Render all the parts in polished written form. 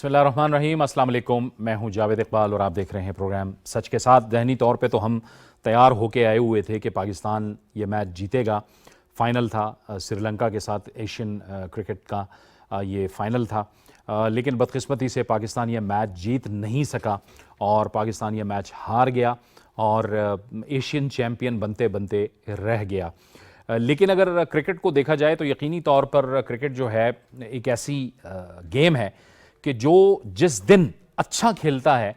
बिस्मिल्लाहिर्रहमानिर्रहीम, अस्सलाम वालेकुम। मैं हूं जावेद इकबाल और आप देख रहे हैं प्रोग्राम सच के साथ। ज़हनी तौर पे तो हम तैयार होके आए हुए थे कि पाकिस्तान ये मैच जीतेगा। फ़ाइनल था श्रीलंका के साथ, एशियन क्रिकेट का ये फ़ाइनल था, लेकिन बदकिस्मती से पाकिस्तान ये मैच जीत नहीं सका और पाकिस्तान ये मैच हार गया और एशियन चैम्पियन बनते बनते रह गया। लेकिन अगर क्रिकेट को देखा जाए तो यकीनी तौर पर क्रिकेट जो है एक ऐसी गेम है कि जो जिस दिन अच्छा खेलता है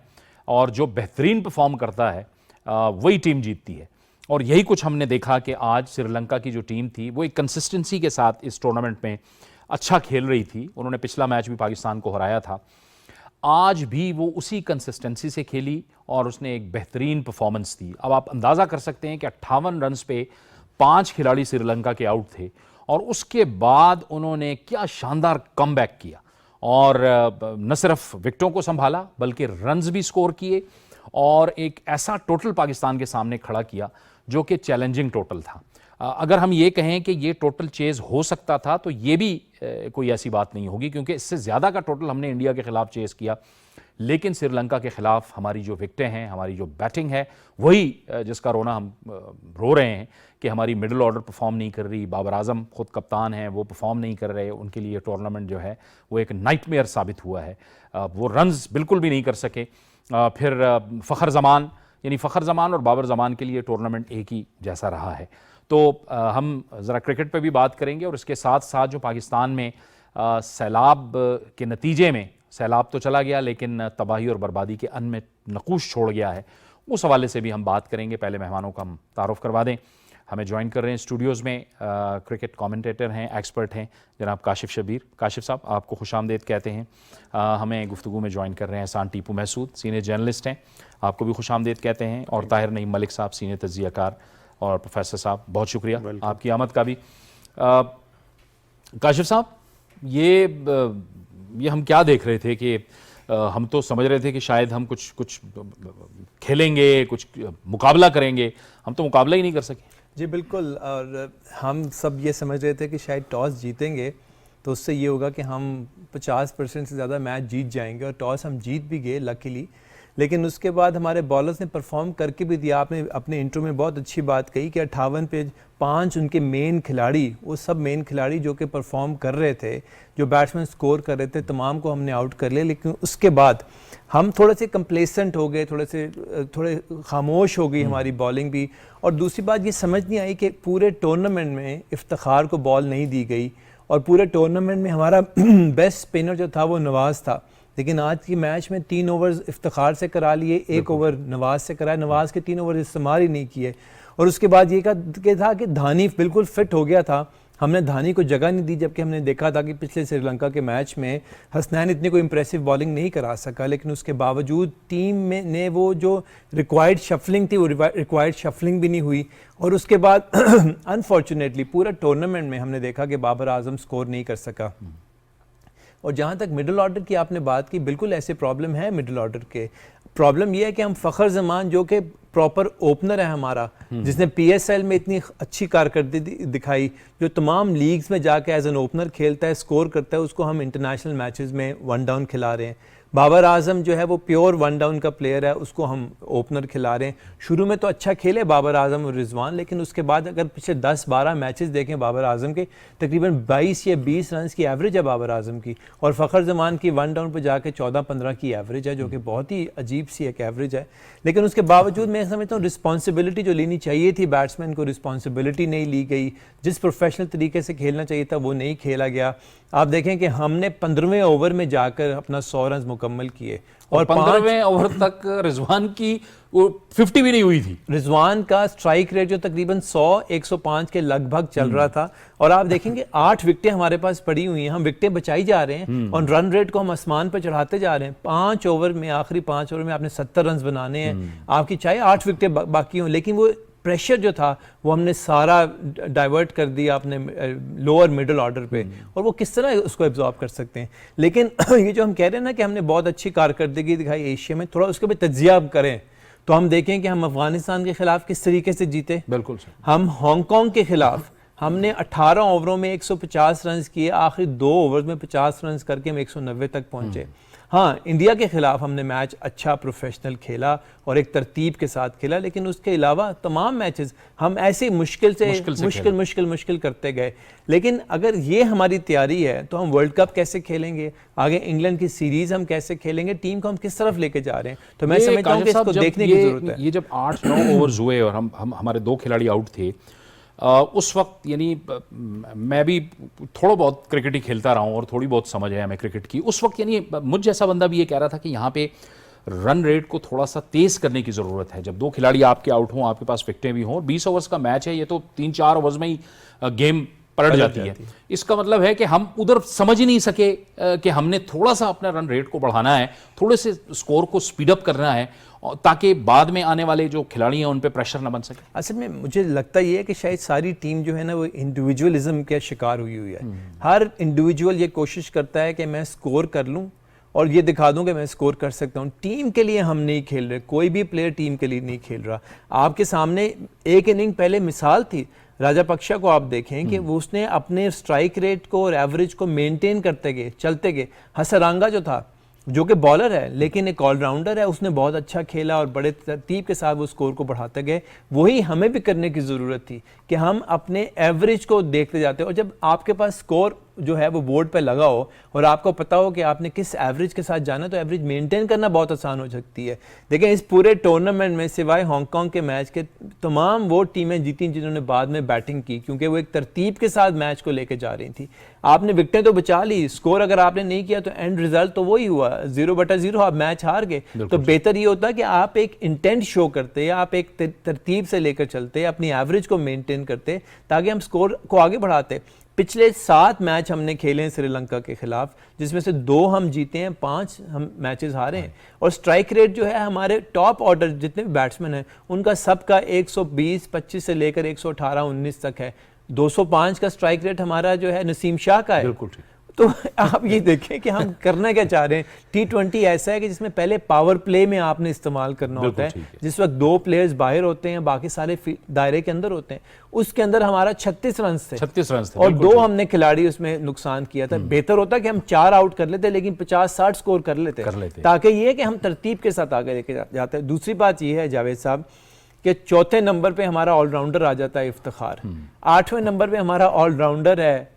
और जो बेहतरीन परफॉर्म करता है वही टीम जीतती है। और यही कुछ हमने देखा कि आज श्रीलंका की जो टीम थी वो एक कंसिस्टेंसी के साथ इस टूर्नामेंट में अच्छा खेल रही थी। उन्होंने पिछला मैच भी पाकिस्तान को हराया था, आज भी वो उसी कंसिस्टेंसी से खेली और उसने एक बेहतरीन परफॉर्मेंस दी। अब आप अंदाज़ा कर सकते हैं कि 58 रन्स पे 5 खिलाड़ी श्रीलंका के आउट थे और उसके बाद उन्होंने क्या शानदार कमबैक किया और न सिर्फ विकेटों को संभाला बल्कि रन्स भी स्कोर किए और एक ऐसा टोटल पाकिस्तान के सामने खड़ा किया जो कि चैलेंजिंग टोटल था। अगर हम ये कहें कि ये टोटल चेज़ हो सकता था तो ये भी कोई ऐसी बात नहीं होगी, क्योंकि इससे ज़्यादा का टोटल हमने इंडिया के खिलाफ चेज़ किया। लेकिन श्रीलंका के खिलाफ हमारी जो विकेटें हैं, हमारी जो बैटिंग है, वही जिसका रोना हम रो रहे हैं कि हमारी मिडिल ऑर्डर परफॉर्म नहीं कर रही। बाबर आजम खुद कप्तान हैं, वो परफॉर्म नहीं कर रहे। उनके लिए टूर्नामेंट जो है वो एक नाइटमेयर साबित हुआ है। वो रन्स बिल्कुल भी नहीं कर सके। फिर फ़खर ज़मान और बाबर ज़मान के लिए टूर्नामेंट एक ही जैसा रहा है। तो हम ज़रा क्रिकेट पे भी बात करेंगे और इसके साथ साथ जो पाकिस्तान में सैलाब के नतीजे में, सैलाब तो चला गया लेकिन तबाही और बर्बादी के अन्न में नकूश छोड़ गया है, उस हवाले से भी हम बात करेंगे। पहले मेहमानों का हम तारुफ करवा दें। हमें ज्वाइन कर रहे हैं स्टूडियोज़ में क्रिकेट कमेंटेटर हैं, एक्सपर्ट हैं जनाब काशिफ शब्बीर। काशिफ साहब, आपको खुशामदीद कहते हैं। हमें गुफ्तगू में ज्वाइन कर रहे हैं एहसान टीपू महसूद, सीनियर जर्नलिस्ट हैं, आपको भी खुशामदीद कहते हैं। और ताहिर नईम मलिक साहब, सीनियर तज्ज़ियाकार। और प्रोफेसर साहब, बहुत शुक्रिया आपकी आमद का भी। काशिफ साहब, ये हम क्या देख रहे थे कि हम तो समझ रहे थे कि शायद हम कुछ खेलेंगे, कुछ मुकाबला करेंगे, हम तो मुकाबला ही नहीं कर सके। जी बिल्कुल, और हम सब ये समझ रहे थे कि शायद टॉस जीतेंगे तो उससे ये होगा कि हम 50% से ज़्यादा मैच जीत जाएंगे, और टॉस हम जीत भी गए लकीली। लेकिन उसके बाद हमारे बॉलर्स ने परफॉर्म करके भी दिया। आपने अपने इंट्रो में बहुत अच्छी बात कही कि 58 पे 5 उनके मेन खिलाड़ी, वो सब मेन खिलाड़ी जो कि परफॉर्म कर रहे थे, जो बैट्समैन स्कोर कर रहे थे, तमाम को हमने आउट कर लिया। लेकिन उसके बाद हम थोड़े से कंप्लेसेंट हो गए, थोड़े खामोश हो गई हमारी बॉलिंग भी। और दूसरी बात ये समझ नहीं आई कि पूरे टूर्नामेंट में इफ्तिखार को बॉल नहीं दी गई और पूरे टूर्नामेंट में हमारा बेस्ट स्पिनर जो था वो नवाज़ था। लेकिन आज की मैच में 3 ओवर इफ्तिखार से करा लिए, 1 ओवर नवाज़ से कराया। नवाज़ के 3 ओवर इस्तेमाल ही नहीं किए। और उसके बाद ये था कि धानी बिल्कुल फिट हो गया था, हमने धानी को जगह नहीं दी, जबकि हमने देखा था कि पिछले श्रीलंका के मैच में हसनैन इतनी कोई इंप्रेसिव बॉलिंग नहीं करा सका। लेकिन उसके बावजूद टीम में ने वो जो रिक्वायर्ड शफलिंग थी वो रिक्वायर्ड शफलिंग भी नहीं हुई। और उसके बाद अनफॉर्चुनेटली पूरा टूर्नामेंट में हमने देखा कि बाबर आजम स्कोर नहीं कर सका। और जहाँ तक मिडिल ऑर्डर की आपने बात की, बिल्कुल ऐसे प्रॉब्लम है मिडिल ऑर्डर के। प्रॉब्लम यह है कि हम फ़खर ज़मान जो कि प्रॉपर ओपनर है हमारा, जिसने PSL में इतनी अच्छी कारकर्दगी दिखाई, जो तमाम लीग्स में जाके एज एन ओपनर खेलता है, स्कोर करता है, उसको हम इंटरनेशनल मैचेस में 1 डाउन खिला रहे हैं। बाबर आजम जो है वो प्योर 1 डाउन का प्लेयर है, उसको हम ओपनर खिला रहे हैं। शुरू में तो अच्छा खेले बाबर आजम और रिजवान, लेकिन उसके बाद अगर पिछले 10-12 मैचेस देखें बाबर आजम के, तकरीबन 22 या 20 रन की एवरेज है बाबर आजम की, और फ़खर ज़मान की 1 डाउन पर जाके 14-15 की एवरेज है, जो कि बहुत ही अजीब सी एक एवरेज है। लेकिन उसके बावजूद मैं समझता हूँ रिस्पॉन्सिबिलिटी जो लेनी चाहिए थी बैट्समैन को, रिस्पॉन्सिबिलिटी नहीं ली गई। जिस प्रोफेशनल तरीके से खेलना चाहिए था वो नहीं खेला गया। आप देखें कि हमने 15वें ओवर में जाकर अपना 100 रन मुकम्मल किए और 15वें ओवर तक रिजवान की 50 भी नहीं हुई थी। रिजवान का स्ट्राइक रेट जो तकरीबन 100-105 के लगभग चल रहा था। और आप देखेंगे 8 विकेटें हमारे पास पड़ी हुई हैं, हम विकेटें बचाई जा रहे हैं और रन रेट को हम आसमान पर चढ़ाते जा रहे हैं। 5 ओवर में, आखिरी 5 ओवर में आपने 70 रन बनाने हैं, आपकी चाहे 8 विकेटें बाकी हों, लेकिन वो प्रेशर जो था वो हमने सारा डाइवर्ट कर दिया अपने लोअर मिडिल ऑर्डर पे। और वो किस तरह उसको एब्जॉर्ब कर सकते हैं। लेकिन ये जो हम कह रहे हैं ना कि हमने बहुत अच्छी कारकर्दगी दिखाई एशिया में, थोड़ा उसके भी तज्जिया करें तो हम देखें कि हम अफगानिस्तान के खिलाफ किस तरीके से जीते। बिल्कुल सर। हम हांगकांग के खिलाफ हमने 18 ओवरों में 150 रन किए, आखिरी 2 ओवर में 50 रन करके हम 190 तक पहुंचे। हाँ, इंडिया के खिलाफ हमने मैच अच्छा प्रोफेशनल खेला और एक तरतीब के साथ खेला, लेकिन उसके अलावा तमाम मैचेस हम ऐसे मुश्किल करते गए। लेकिन अगर ये हमारी तैयारी है तो हम वर्ल्ड कप कैसे खेलेंगे, आगे इंग्लैंड की सीरीज हम कैसे खेलेंगे, टीम को हम किस तरफ लेके जा रहे हैं, तो मैं समझता हूँ कि इसको देखने की जरूरत है। ये जब 8-9 ओवर्स हुए और हम हमारे 2 खिलाड़ी आउट थे, उस वक्त यानी मैं भी थोड़ा बहुत क्रिकेट ही खेलता रहा हूँ और थोड़ी बहुत समझ है हमें क्रिकेट की। उस वक्त यानी मुझ जैसा बंदा भी ये कह रहा था कि यहाँ पे रन रेट को थोड़ा सा तेज करने की ज़रूरत है। जब 2 खिलाड़ी आपके आउट हों, आपके पास विकेटें भी हों, 20 ओवर्स का मैच है, ये तो 3-4 ओवर्स में ही गेम पलट जाती है। इसका मतलब है कि हम उधर समझ ही नहीं सके कि हमने थोड़ा सा अपना रन रेट को बढ़ाना है, थोड़े से स्कोर को स्पीड अप करना है, ताकि बाद में आने वाले जो खिलाड़ी हैं उन पे प्रेशर ना बन सके। असल में मुझे लगता ये है कि शायद सारी टीम जो है ना वो इंडिविजुअलिज्म के शिकार हुई है। हर इंडिविजुअल ये कोशिश करता है कि मैं स्कोर कर लूं और ये दिखा दूं कि मैं स्कोर कर सकता हूं। टीम के लिए हम नहीं खेल रहे, कोई भी प्लेयर टीम के लिए नहीं खेल रहा। आपके सामने एक इनिंग पहले मिसाल थी, राजापक्षा को आप देखें कि वो उसने अपने स्ट्राइक रेट को और एवरेज को मेंटेन करते गए, चलते गए। हसरंगा जो था, जो कि बॉलर है लेकिन एक ऑलराउंडर है, उसने बहुत अच्छा खेला और बड़े तरतीब के साथ वो स्कोर को बढ़ाते गए। वही हमें भी करने की ज़रूरत थी कि हम अपने एवरेज को देखते जाते, और जब आपके पास स्कोर जो है वो बोर्ड पे लगा हो और आपको पता हो कि आपने किस एवरेज के साथ जाना, तो एवरेज मेंटेन करना बहुत आसान हो सकती है। देखिए, इस पूरे टूर्नामेंट में सिवाय हांगकांग के मैच के तमाम वो टीमें जीती जिन्होंने बाद में बैटिंग की, क्योंकि वो एक तरतीब के साथ मैच को लेकर जा रही थी। आपने विकेटें तो बचा ली, स्कोर अगर आपने नहीं किया तो एंड रिजल्ट तो वही हुआ, 0/0, आप मैच हार गए। तो बेहतर ये होता कि आप एक इंटेंट शो करते, या आप एक तरतीब से लेकर चलते, अपनी एवरेज को मेंटेन करते, ताकि हम स्कोर को आगे बढ़ाते। पिछले 7 मैच हमने खेले हैं श्रीलंका के खिलाफ, जिसमें से 2 हम जीते हैं, 5 हम मैचेस हारे हैं। और स्ट्राइक रेट जो है हमारे टॉप ऑर्डर जितने भी बैट्समैन हैं उनका सबका 120-25 से लेकर 118-19 तक है। 205 का स्ट्राइक रेट हमारा जो है नसीम शाह का है। बिल्कुल ठीक। तो आप ये देखें कि हम करना क्या चाह रहे हैं। T20 ऐसा है कि जिसमें पहले पावर प्ले में आपने इस्तेमाल करना होता है, जिस वक्त 2 प्लेयर्स बाहर होते हैं, बाकी सारे दायरे के अंदर होते हैं। उसके अंदर हमारा 36 रन थे, 36 रन थे और 2 हमने खिलाड़ी उसमें नुकसान किया था। बेहतर होता कि हम 4 आउट कर लेते, लेकिन 50-60 स्कोर कर लेते, ताकि ये कि हम तरतीब के साथ आगे लेके जाते हैं। दूसरी बात ये है जावेद साहब कि 4थे नंबर पे हमारा ऑलराउंडर आ जाता है इफ्तिखार, 8वें नंबर पे हमारा ऑलराउंडर है,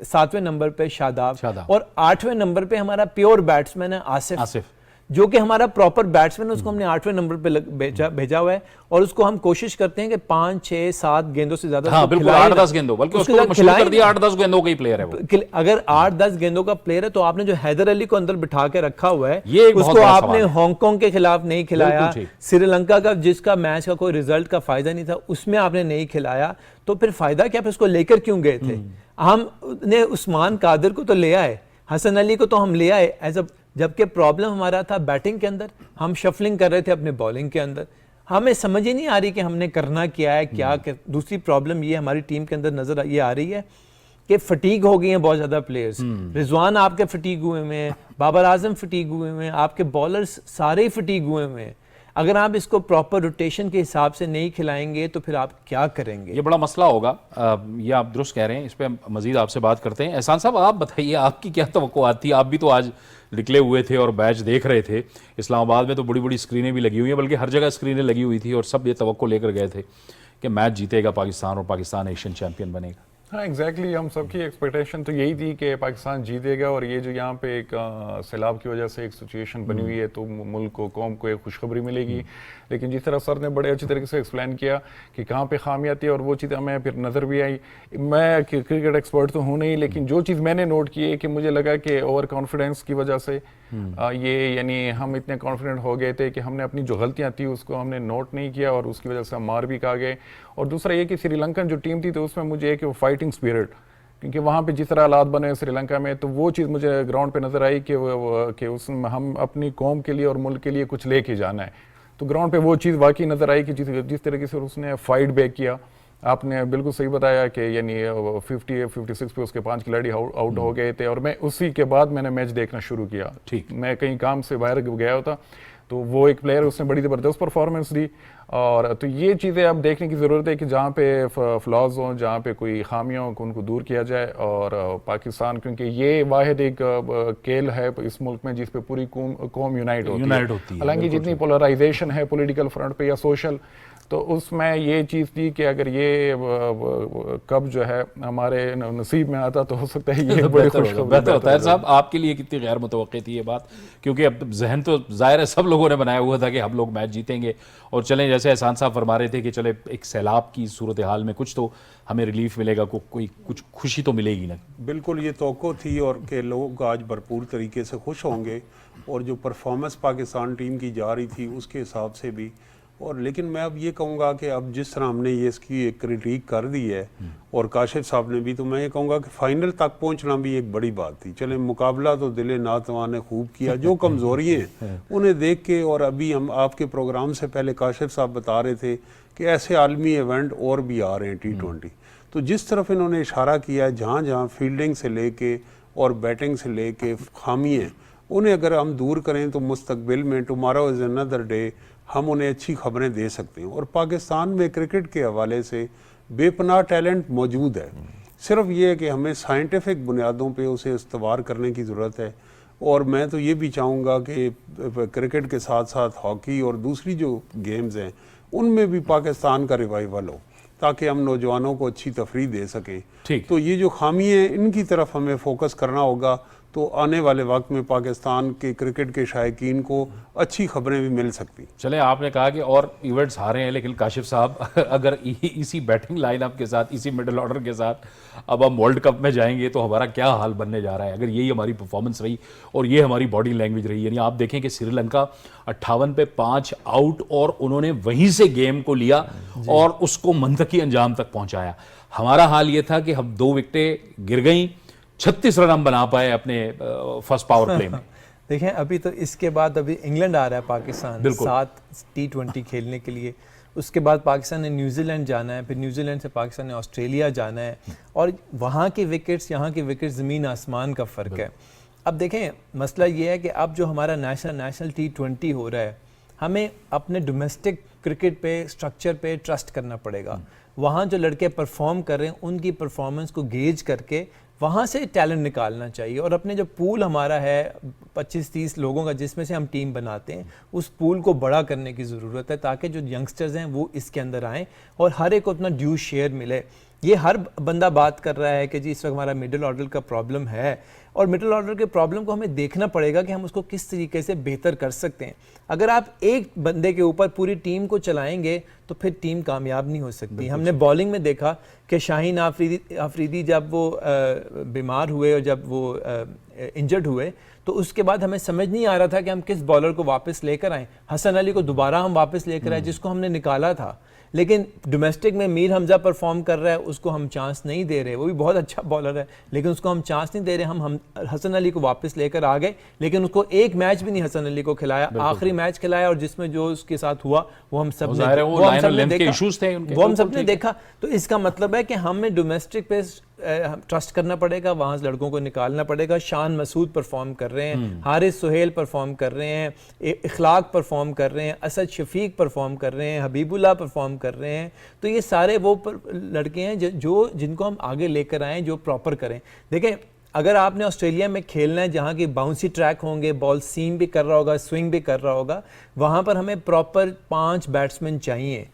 7वें नंबर पे शादाब, और 8वें नंबर पे हमारा प्योर बैट्समैन है आसिफ, जो कि हमारा प्रॉपर बैट्समैन है। उसको हमने 8वें नंबर पे भेजा हुआ है, और उसको हम कोशिश करते हैं कि 5, 6, 7 गेंदों से ज्यादा, हाँ, बिल्कुल 8-10 गेंदों, बल्कि उसको मशहूर कर दिया 8-10 गेंदों का ही प्लेयर है वो। अगर 8-10 गेंदों का प्लेयर है तो आपने जो हैदर अली को अंदर बिठा के रखा हुआ है, उसको आपने हांगकांग के खिलाफ नहीं खिलाया, श्रीलंका का जिसका मैच का कोई रिजल्ट का फायदा नहीं था उसमें आपने नहीं खिलाया, तो फिर फायदा क्या? फिर उसको लेकर क्यों गए थे? हमने उस्मान कादिर को तो ले आए, हसन अली को तो हम ले आए एज अ, जबकि प्रॉब्लम हमारा था बैटिंग के अंदर, हम शफलिंग कर रहे थे अपने बॉलिंग के अंदर। हमें समझ ही नहीं आ रही कि हमने करना क्या है, क्या दूसरी प्रॉब्लम ये हमारी टीम के अंदर नजर ये आ रही है कि फटीग हो गई हैं बहुत ज्यादा प्लेयर्स। रिजवान आपके फटीग हुए हैं, बाबर आजम फटीग हुए हैं, आपके बॉलर्स सारे ही फटीग हुए हैं। अगर आप इसको प्रॉपर रोटेशन के हिसाब से नहीं खिलाएंगे तो फिर आप क्या करेंगे? ये बड़ा मसला होगा। ये आप दुरुस्त कह रहे हैं, इस पर मजीद आपसे बात करते हैं। एहसान साहब, आप बताइए, आपकी क्या तवक्कुआत थी? आप भी तो आज निकले हुए थे और मैच देख रहे थे। इस्लामाबाद में तो बड़ी बड़ी स्क्रीनें भी लगी हुई हैं, बल्कि हर जगह स्क्रीनें लगी हुई थी, और सब ये तवक्को लेकर गए थे कि मैच जीतेगा पाकिस्तान और पाकिस्तान एशियन चैंपियन बनेगा। हाँ, एग्जैक्टली हम सबकी एक्सपेक्टेशन तो यही थी कि पाकिस्तान जीतेगा, और ये जो यहाँ पे एक सैलाब की वजह से एक सिचुएशन बनी हुई है तो मुल्क को, कौम को एक खुशखबरी मिलेगी। लेकिन जिस तरह सर ने बड़े अच्छी तरीके से एक्सप्लेन किया कि कहाँ पे खामियां थी, और वो चीज़ हमें फिर नज़र भी आई। मैं क्रिकेट एक्सपर्ट तो हूँ नहीं, लेकिन जो चीज़ मैंने नोट की है कि मुझे लगा कि ओवर कॉन्फिडेंस की वजह से ये, यानी हम इतने कॉन्फिडेंट हो गए थे कि हमने अपनी जो गलतियाँ थी उसको हमने नोट नहीं किया, और उसकी वजह से हम मार भी खा गए। और दूसरा ये कि श्रीलंकन जो टीम थी तो उसमें मुझे एक फाइटिंग स्पिरिट, क्योंकि वहाँ पे जिस तरह हालात बने श्रीलंका में, तो वो चीज़ मुझे ग्राउंड पे नज़र आई कि उसमें हम अपनी कौम के लिए और मुल्क के लिए कुछ लेके जाना है। तो ग्राउंड पे वो चीज़ वाकई नज़र आई कि जिस तरीके से उसने फाइट बैक किया। आपने बिल्कुल सही बताया कि यानी 56 पे उसके 5 खिलाड़ी आउट हो गए थे, और मैं उसी के बाद मैंने मैच देखना शुरू किया। ठीक, मैं कहीं काम से बाहर गया होता, तो वो एक प्लेयर उसने बड़ी ज़बरदस्त परफॉर्मेंस दी। और तो ये चीज़ें अब देखने की ज़रूरत है कि जहाँ पे फ्लॉज हों, जहाँ पे कोई खामियां हों, उनको दूर किया जाए। और पाकिस्तान, क्योंकि ये वाहिद एक खेल है इस मुल्क में जिस पे पूरी कौम यूनाइट होती है। हालांकि जितनी पोलराइजेशन है पॉलिटिकल फ्रंट पे या सोशल, तो उसमें ये चीज़ थी कि अगर ये कब जो है हमारे नसीब में आता तो हो सकता है ये बड़ी खुशखबरी। बेहतर होता है साहब, आपके लिए कितनी गैर मुतवक्की थी ये बात, क्योंकि अब जहन तो जाहिर है सब लोगों ने बनाया हुआ था कि हम लोग मैच जीतेंगे। और चलें, जैसे एहसान साहब फरमा रहे थे कि चले एक सैलाब की सूरत हाल में कुछ तो हमें रिलीफ मिलेगा, कोई कुछ खुशी तो मिलेगी ना। बिल्कुल ये तवक्को थी और कि लोग आज भरपूर तरीके से खुश होंगे, और जो परफॉर्मेंस पाकिस्तान टीम की जा रही थी उसके हिसाब से भी। और लेकिन मैं अब ये कहूँगा कि अब जिस तरह हमने ये इसकी एक क्रिटिक कर दी है और काशिफ साहब ने भी, तो मैं ये कहूँगा कि फाइनल तक पहुँचना भी एक बड़ी बात थी। चले, मुकाबला तो दिले नातवान ने खूब किया, जो कमज़ोरियाँ हैं उन्हें देख के। और अभी हम आपके प्रोग्राम से पहले काशिफ साहब बता रहे थे कि ऐसे आलमी इवेंट और भी आ रहे हैं T20, तो जिस तरफ इन्होंने इशारा किया है, जहाँ जहाँ फील्डिंग से लेके और बैटिंग से लेके खामियाँ, उन्हें अगर हम दूर करें तो मुस्तकबिल में टुमारो इज़ अनदर डे हम उन्हें अच्छी खबरें दे सकते हैं। और पाकिस्तान में क्रिकेट के हवाले से बेपनाह टैलेंट मौजूद है, सिर्फ ये है कि हमें साइंटिफिक बुनियादों पे उसे इस्तवार करने की ज़रूरत है। और मैं तो ये भी चाहूँगा कि क्रिकेट के साथ साथ हॉकी और दूसरी जो गेम्स हैं उनमें भी पाकिस्तान का रिवाइवल हो, ताकि हम नौजवानों को अच्छी तफरीह दे सकें। तो ये जो खामियाँ हैं इनकी तरफ हमें फोकस करना होगा, तो आने वाले वक्त में पाकिस्तान के क्रिकेट के शायकीन को अच्छी खबरें भी मिल सकती। चले, आपने कहा कि और इवेंट्स हारे हैं, लेकिन काशिफ साहब अगर इसी बैटिंग लाइनअप के साथ, इसी मिडिल ऑर्डर के साथ अब हम वर्ल्ड कप में जाएंगे तो हमारा क्या हाल बनने जा रहा है, अगर यही हमारी परफॉर्मेंस रही और ये हमारी बॉडी लैंग्वेज रही। यानी आप देखें कि श्रीलंका 58 पे 5 आउट और उन्होंने वहीं से गेम को लिया और उसको मंतकी अंजाम तक पहुंचाया। हमारा हाल ये था कि हम 2 विकेटें गिर गई, 36 रन हम बना पाए अपने फर्स्ट पावर प्ले में। देखें, अभी तो इसके बाद अभी इंग्लैंड आ रहा है पाकिस्तान 7 T20 खेलने के लिए। उसके बाद पाकिस्तान ने न्यूजीलैंड जाना है, फिर न्यूजीलैंड से पाकिस्तान ने ऑस्ट्रेलिया जाना है। और वहाँ के विकेट्स, यहाँ के विकेट्स ज़मीन आसमान का फ़र्क है। अब देखें, मसला ये है कि अब जो हमारा नेशनल T20 हो रहा है, हमें अपने डोमेस्टिक क्रिकेट पे, स्ट्रक्चर पे ट्रस्ट करना पड़ेगा। वहाँ जो लड़के परफॉर्म कर रहे हैं उनकी परफॉर्मेंस को गेज करके वहाँ से टैलेंट निकालना चाहिए। और अपने जो पूल हमारा है 25-30 लोगों का, जिसमें से हम टीम बनाते हैं, उस पूल को बड़ा करने की ज़रूरत है, ताकि जो यंगस्टर्स हैं वो इसके अंदर आएँ और हर एक को अपना ड्यू शेयर मिले। ये हर बंदा बात कर रहा है कि जी इस वक्त हमारा मिडिल ऑर्डर का प्रॉब्लम है, और मिडिल ऑर्डर के प्रॉब्लम को हमें देखना पड़ेगा कि हम उसको किस तरीके से बेहतर कर सकते हैं। अगर आप एक बंदे के ऊपर पूरी टीम को चलाएंगे तो फिर टीम कामयाब नहीं हो सकती। हमने बॉलिंग में देखा कि शाहीन आफरीदी जब वो बीमार हुए और जब वो इंजर्ड हुए, तो उसके बाद हमें समझ नहीं आ रहा था कि हम किस बॉलर को वापस लेकर आएँ। हसन अली को दोबारा हम वापस लेकर आए, जिसको हमने निकाला था। लेकिन डोमेस्टिक में मीर हमजा परफॉर्म कर रहा है, उसको हम चांस नहीं दे रहे। वो भी बहुत अच्छा बॉलर है, लेकिन उसको हम चांस नहीं दे रहे। हम हसन अली को वापस लेकर आ गए, लेकिन उसको एक मैच भी नहीं हसन अली को खिलाया। आखिरी मैच खिलाया और जिसमें जो उसके साथ हुआ वो हम सब ने देखा। तो इसका मतलब है कि हमें डोमेस्टिक पे ट्रस्ट करना पड़ेगा, वहाँ से लड़कों को निकालना पड़ेगा। शान मसूद परफॉर्म कर रहे हैं, हारिस सुहेल परफॉर्म कर रहे हैं, इखलाक परफॉर्म कर रहे हैं, असद शफीक परफॉर्म कर रहे हैं, हबीबुल्लाह परफॉर्म कर रहे हैं। तो ये सारे वो लड़के हैं जो जिनको हम आगे लेकर आएँ, जो प्रॉपर करें। देखें, अगर आपने ऑस्ट्रेलिया में खेलना है जहाँ की बाउंसी ट्रैक होंगे, बॉल सीम भी कर रहा होगा, स्विंग भी कर रहा होगा, वहाँ पर हमें प्रॉपर 5 बैट्समैन चाहिए।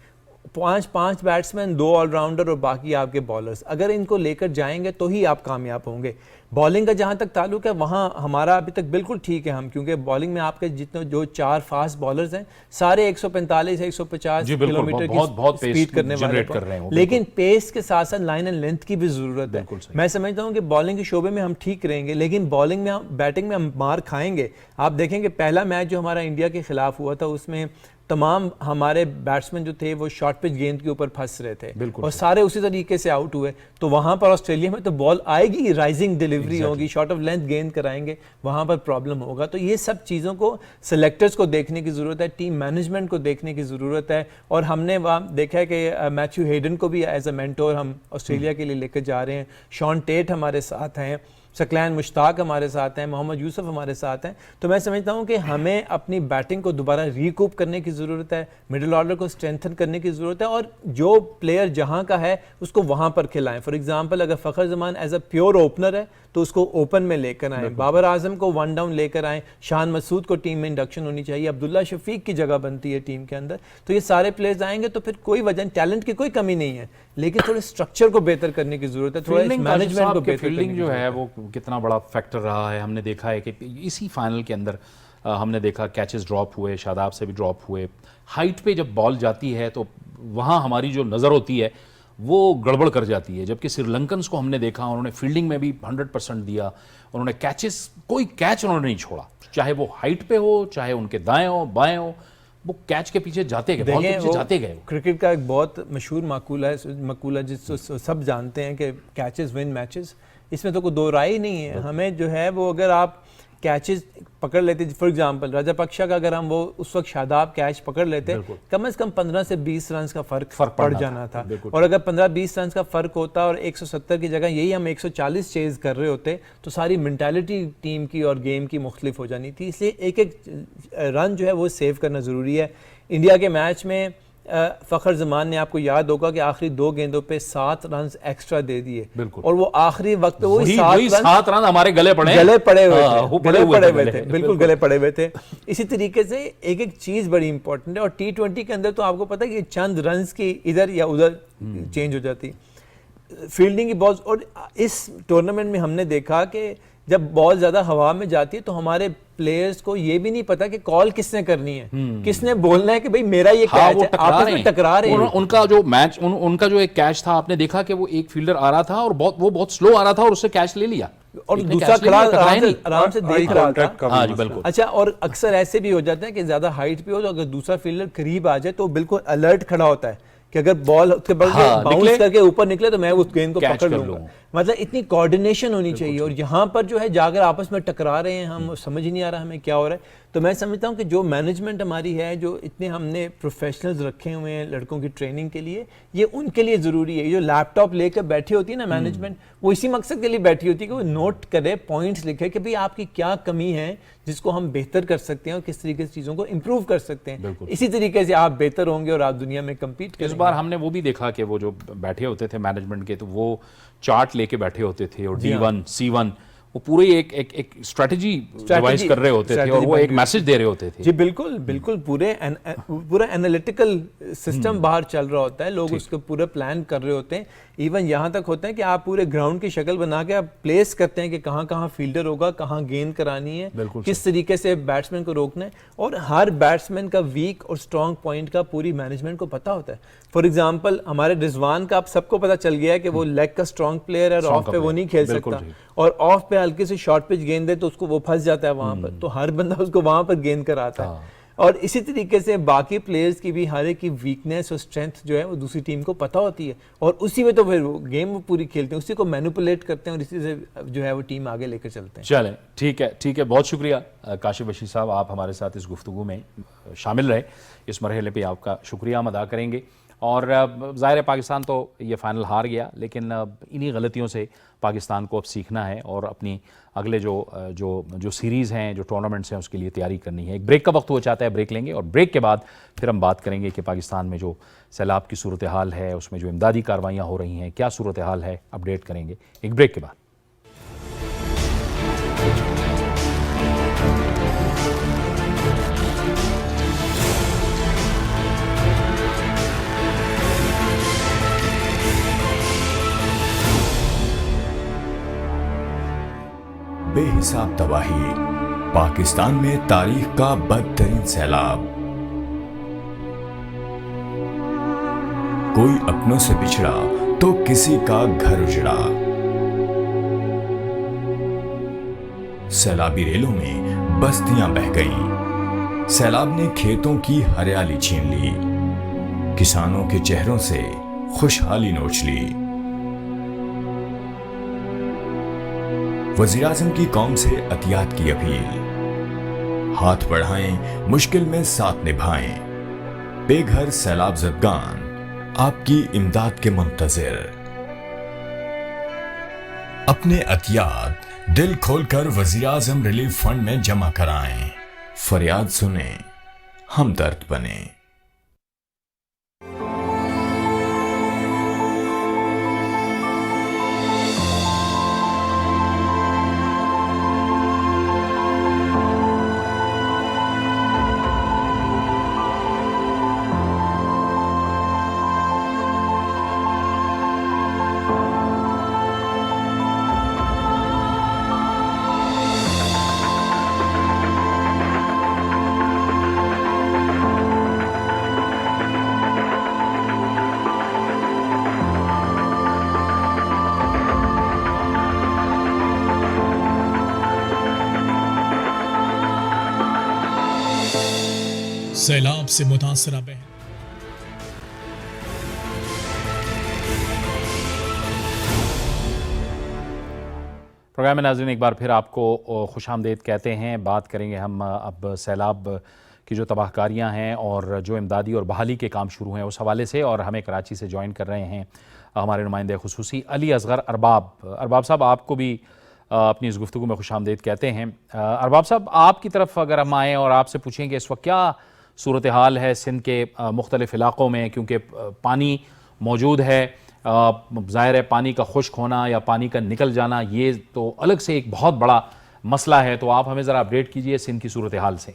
5 बैट्समैन, 2 ऑलराउंडर और बाकी आपके बॉलर्स। अगर इनको लेकर जाएंगे तो ही आप कामयाब होंगे। बॉलिंग का जहाँ तक ताल्लुक है, वहाँ हमारा अभी तक बिल्कुल ठीक है हम, क्योंकि बॉलिंग में आपके जितने जो 4 फास्ट बॉलर्स हैं, सारे 145-150 किलोमीटर की स्पीड करने वाले हैं। लेकिन पेस के साथ साथ लाइन एंड लेंथ की भी ज़रूरत है। मैं समझता हूँ कि बॉलिंग के शोबे में हम ठीक रहेंगे, लेकिन बॉलिंग में, बैटिंग में हम मार खाएंगे। आप देखेंगे पहला मैच जो हमारा इंडिया के खिलाफ हुआ था, उसमें तमाम हमारे बैट्समैन जो थे वो शॉर्ट पिच गेंद के ऊपर फंस रहे थे और सारे उसी तरीके से आउट हुए। तो वहाँ पर ऑस्ट्रेलिया में तो बॉल आएगी, राइजिंग डिलीवरी होगी, शॉर्ट ऑफ लेंथ गेंद कराएंगे, वहाँ पर प्रॉब्लम होगा। तो ये सब चीज़ों को सेलेक्टर्स को देखने की ज़रूरत है, टीम मैनेजमेंट को देखने की ज़रूरत है। और हमने वहाँ देखा है कि मैथ्यू हेडन को भी एज अ मेंटोर हम ऑस्ट्रेलिया के लिए लेकर जा रहे हैं। शॉन टेट हमारे साथ हैं, सकलैन मुश्ताक हमारे साथ हैं, मोहम्मद यूसुफ हमारे साथ हैं। तो मैं समझता हूँ कि हमें अपनी बैटिंग को दोबारा रिकूप करने की ज़रूरत है, मिडिल ऑर्डर को स्ट्रेंथन करने की ज़रूरत है, और जो प्लेयर जहाँ का है उसको वहाँ पर खिलाएं। फॉर एग्जांपल अगर Fakhar Zaman as a pure opener है तो उसको ओपन में लेकर आएँ, बाबर आजम को वन डाउन लेकर आएँ, शान मसूद को टीम में इंडक्शन होनी चाहिए, अब्दुल्ला शफीक की जगह बनती है टीम के अंदर। तो ये सारे प्लेयर्स आएंगे तो फिर कोई वजह, टैलेंट की कोई कमी नहीं है, लेकिन थोड़े स्ट्रक्चर को बेहतर करने की जरूरत है, थोड़ा मैनेजमेंट को बेहतर फील्डिंग जो है वो कितना बड़ा फैक्टर रहा है। हमने देखा है कि इसी फाइनल के अंदर हमने देखा कैचेस ड्रॉप हुए, शादाब से भी ड्रॉप हुए। हाइट पे जब बॉल जाती है तो वहाँ हमारी जो नज़र होती है वो गड़बड़ कर जाती है, जबकि श्रीलंकन्स को हमने देखा उन्होंने फील्डिंग में भी 100% दिया, उन्होंने कैचेस, कोई कैच उन्होंने नहीं छोड़ा, चाहे वो हाइट पे हो चाहे उनके दाएं हो बाएं हो, वो कैच के पीछे जाते गए, बॉल के पीछे जाते गए। क्रिकेट का एक बहुत मशहूर मकूला जिसको सब जानते हैं कि कैचेस विन मैचेस, इसमें तो कोई दो राय ही नहीं है। हमें जो है वो अगर आप कैचेस पकड़ लेते, फॉर एग्जांपल राजापक्षा का अगर हम वो उस वक्त शादाब कैच पकड़ लेते, कम से कम 15 से 20 रन का फर्क पड़ जाना था। और अगर 15-20 रन का फर्क होता और 170 की जगह यही हम 140 चेज कर रहे होते तो सारी मेंटालिटी टीम की और गेम की मुख्तलिफ हो जानी थी। इसलिए एक एक रन जो है वो सेव करना ज़रूरी है। इंडिया के मैच में फ़खर जमान ने, आपको याद होगा कि आखिरी 2 गेंदों पे 7 रन एक्स्ट्रा दे दिए, और वो आखिरी वक्त वो 7 रन हमारे गले पड़े हुए थे, बिल्कुल गले पड़े हुए थे। इसी तरीके से एक एक चीज बड़ी इंपॉर्टेंट है, और T20 के अंदर तो आपको पता है कि चंद रन की इधर या उधर चेंज हो जाती फील्डिंग की बॉल। और इस टूर्नामेंट में हमने देखा कि जब बॉल ज्यादा हवा में जाती है तो हमारे प्लेयर्स को ये भी नहीं पता कि कॉल किसने करनी है, किसने बोलना है कि भाई मेरा ये कैच है, आपस में टकरा रहे हैं। उनका जो मैच, उनका जो एक कैच था, आपने देखा कि वो एक फील्डर आ रहा था और वो बहुत स्लो आ रहा था और उससे कैच ले लिया, और दूसरा खड़ा आराम से देख रहा था। हाँ जी बिल्कुल। अच्छा, और अक्सर ऐसे भी हो जाता है कि ज्यादा हाइट पे हो तो अगर दूसरा फील्डर करीब आ जाए तो बिल्कुल अलर्ट खड़ा होता है कि अगर बॉल उसके बाउंस करके ऊपर निकले तो मैं उस गेंद को पकड़ लूंगा। मतलब इतनी कोऑर्डिनेशन होनी चाहिए, और यहाँ पर जो है जाकर आपस में टकरा रहे हैं हम, समझ ही नहीं आ रहा हमें क्या हो रहा है। तो मैं समझता हूँ कि जो मैनेजमेंट हमारी है, जो इतने हमने प्रोफेशनल्स रखे हुए हैं लड़कों की ट्रेनिंग के लिए, ये उनके लिए ज़रूरी है। ये जो लैपटॉप लेकर बैठी होती है ना मैनेजमेंट, वो इसी मकसद के लिए बैठी होती है कि वो नोट करे, पॉइंट्स लिखे कि भाई आपकी क्या कमी है जिसको हम बेहतर कर सकते हैं और किस तरीके से चीज़ों को इम्प्रूव कर सकते हैं। इसी तरीके से आप बेहतर होंगे और आप दुनिया में कम्पीट करेंगे। इस बार हमने वो भी देखा कि वो जो बैठे होते थे मैनेजमेंट के, तो वो चार्ट लेके बैठे होते थे और D1 C1 वो पूरे एक स्ट्रेटजी डिवाइस कर रहे होते थे और वो एक मैसेज दे रहे होते थे। जी बिल्कुल बिल्कुल, पूरा एनालिटिकल सिस्टम बाहर चल रहा होता है, लोग उसको पूरा प्लान कर रहे होते हैं। इवन यहाँ तक होता है कि आप पूरे ग्राउंड की शक्ल बना के आप प्लेस करते हैं कि कहाँ कहाँ फील्डर होगा, कहाँ गेंद करानी है, किस तरीके से बैट्समैन को रोकना है, और हर बैट्समैन का वीक और स्ट्रॉन्ग पॉइंट का पूरी मैनेजमेंट को पता होता है। फॉर एग्जाम्पल हमारे रिजवान का आप सबको पता चल गया है कि वो लेग का स्ट्रॉन्ग प्लेयर है और ऑफ पे वो नहीं खेल सकता, और ऑफ पे हल्के से शॉर्ट पिच गेंद दे तो उसको वो फंस जाता है वहां पर, तो हर बंदा उसको वहां पर गेंद कराता है। और इसी तरीके से बाकी प्लेयर्स की भी हर एक की वीकनेस और स्ट्रेंथ जो है वो दूसरी टीम को पता होती है, और उसी में तो फिर वो गेम वो पूरी खेलते हैं, उसी को मैनिपुलेट करते हैं और इसी से जो है वो टीम आगे लेकर चलते हैं। चलें, ठीक है, बहुत शुक्रिया काशिफ बशीर साहब, आप हमारे साथ इस गुफ्तगू में शामिल रहे। इस मरहले पे आपका शुक्रिया हम अदा करेंगे। और ज़ाहिर है पाकिस्तान तो ये फ़ाइनल हार गया, लेकिन इन्हीं गलतियों से पाकिस्तान को अब सीखना है और अपनी अगले जो सीरीज़ हैं, जो टूर्नामेंट्स हैं, उसके लिए तैयारी करनी है। एक ब्रेक का वक्त हो चाहता है, ब्रेक लेंगे और ब्रेक के बाद फिर हम बात करेंगे कि पाकिस्तान में जो सैलाब की सूरत हाल है, उसमें जो इमदादी कार्रवाइयाँ हो रही हैं, क्या सूरत हाल है, अपडेट करेंगे एक ब्रेक के बाद। बेहिसाब तबाही, पाकिस्तान में तारीख का बदतरीन सैलाब, कोई अपनों से बिछड़ा तो किसी का घर उजड़ा। सैलाबी रेलों में बस्तियां बह गईं, सैलाब ने खेतों की हरियाली छीन ली, किसानों के चेहरों से खुशहाली नोच ली। वज़ीर-ए-आज़म की कौम से अतियात की अपील, हाथ बढ़ाएं, मुश्किल में साथ निभाएं, बेघर सैलाब ज़दगान आपकी इमदाद के मुंतज़िर। अपने अतियात दिल खोलकर वज़ीर-ए-आज़म रिलीफ फंड में जमा कराएं। फरियाद सुने, हमदर्द बने। सैलाब से मुतासरा बहन प्रोग्राम में नाज़रीन एक बार फिर आपको खुशामदीद कहते हैं। बात करेंगे हम अब सैलाब की जो तबाहकारियाँ हैं और जो इमदादी और बहाली के काम शुरू हैं उस हवाले से, और हमें कराची से ज्वाइन कर रहे हैं हमारे नुमाइंदे खुसूसी अली असगर अरबाब। अरबाब साहब, आपको भी अपनी इस गुफ्तगू में खुशामदीद कहते हैं। अरबाब साहब, आपकी तरफ अगर हम आएँ और आपसे पूछें कि इस वक्त क्या सूरत हाल है सिंध के मुख्तलिफ़ इलाक़ों में, क्योंकि पानी मौजूद है, ज़ाहिर है पानी का खुश्क होना या पानी का निकल जाना ये तो अलग से एक बहुत बड़ा मसला है, तो आप हमें ज़रा अपडेट कीजिए सिंध की सूरत हाल से।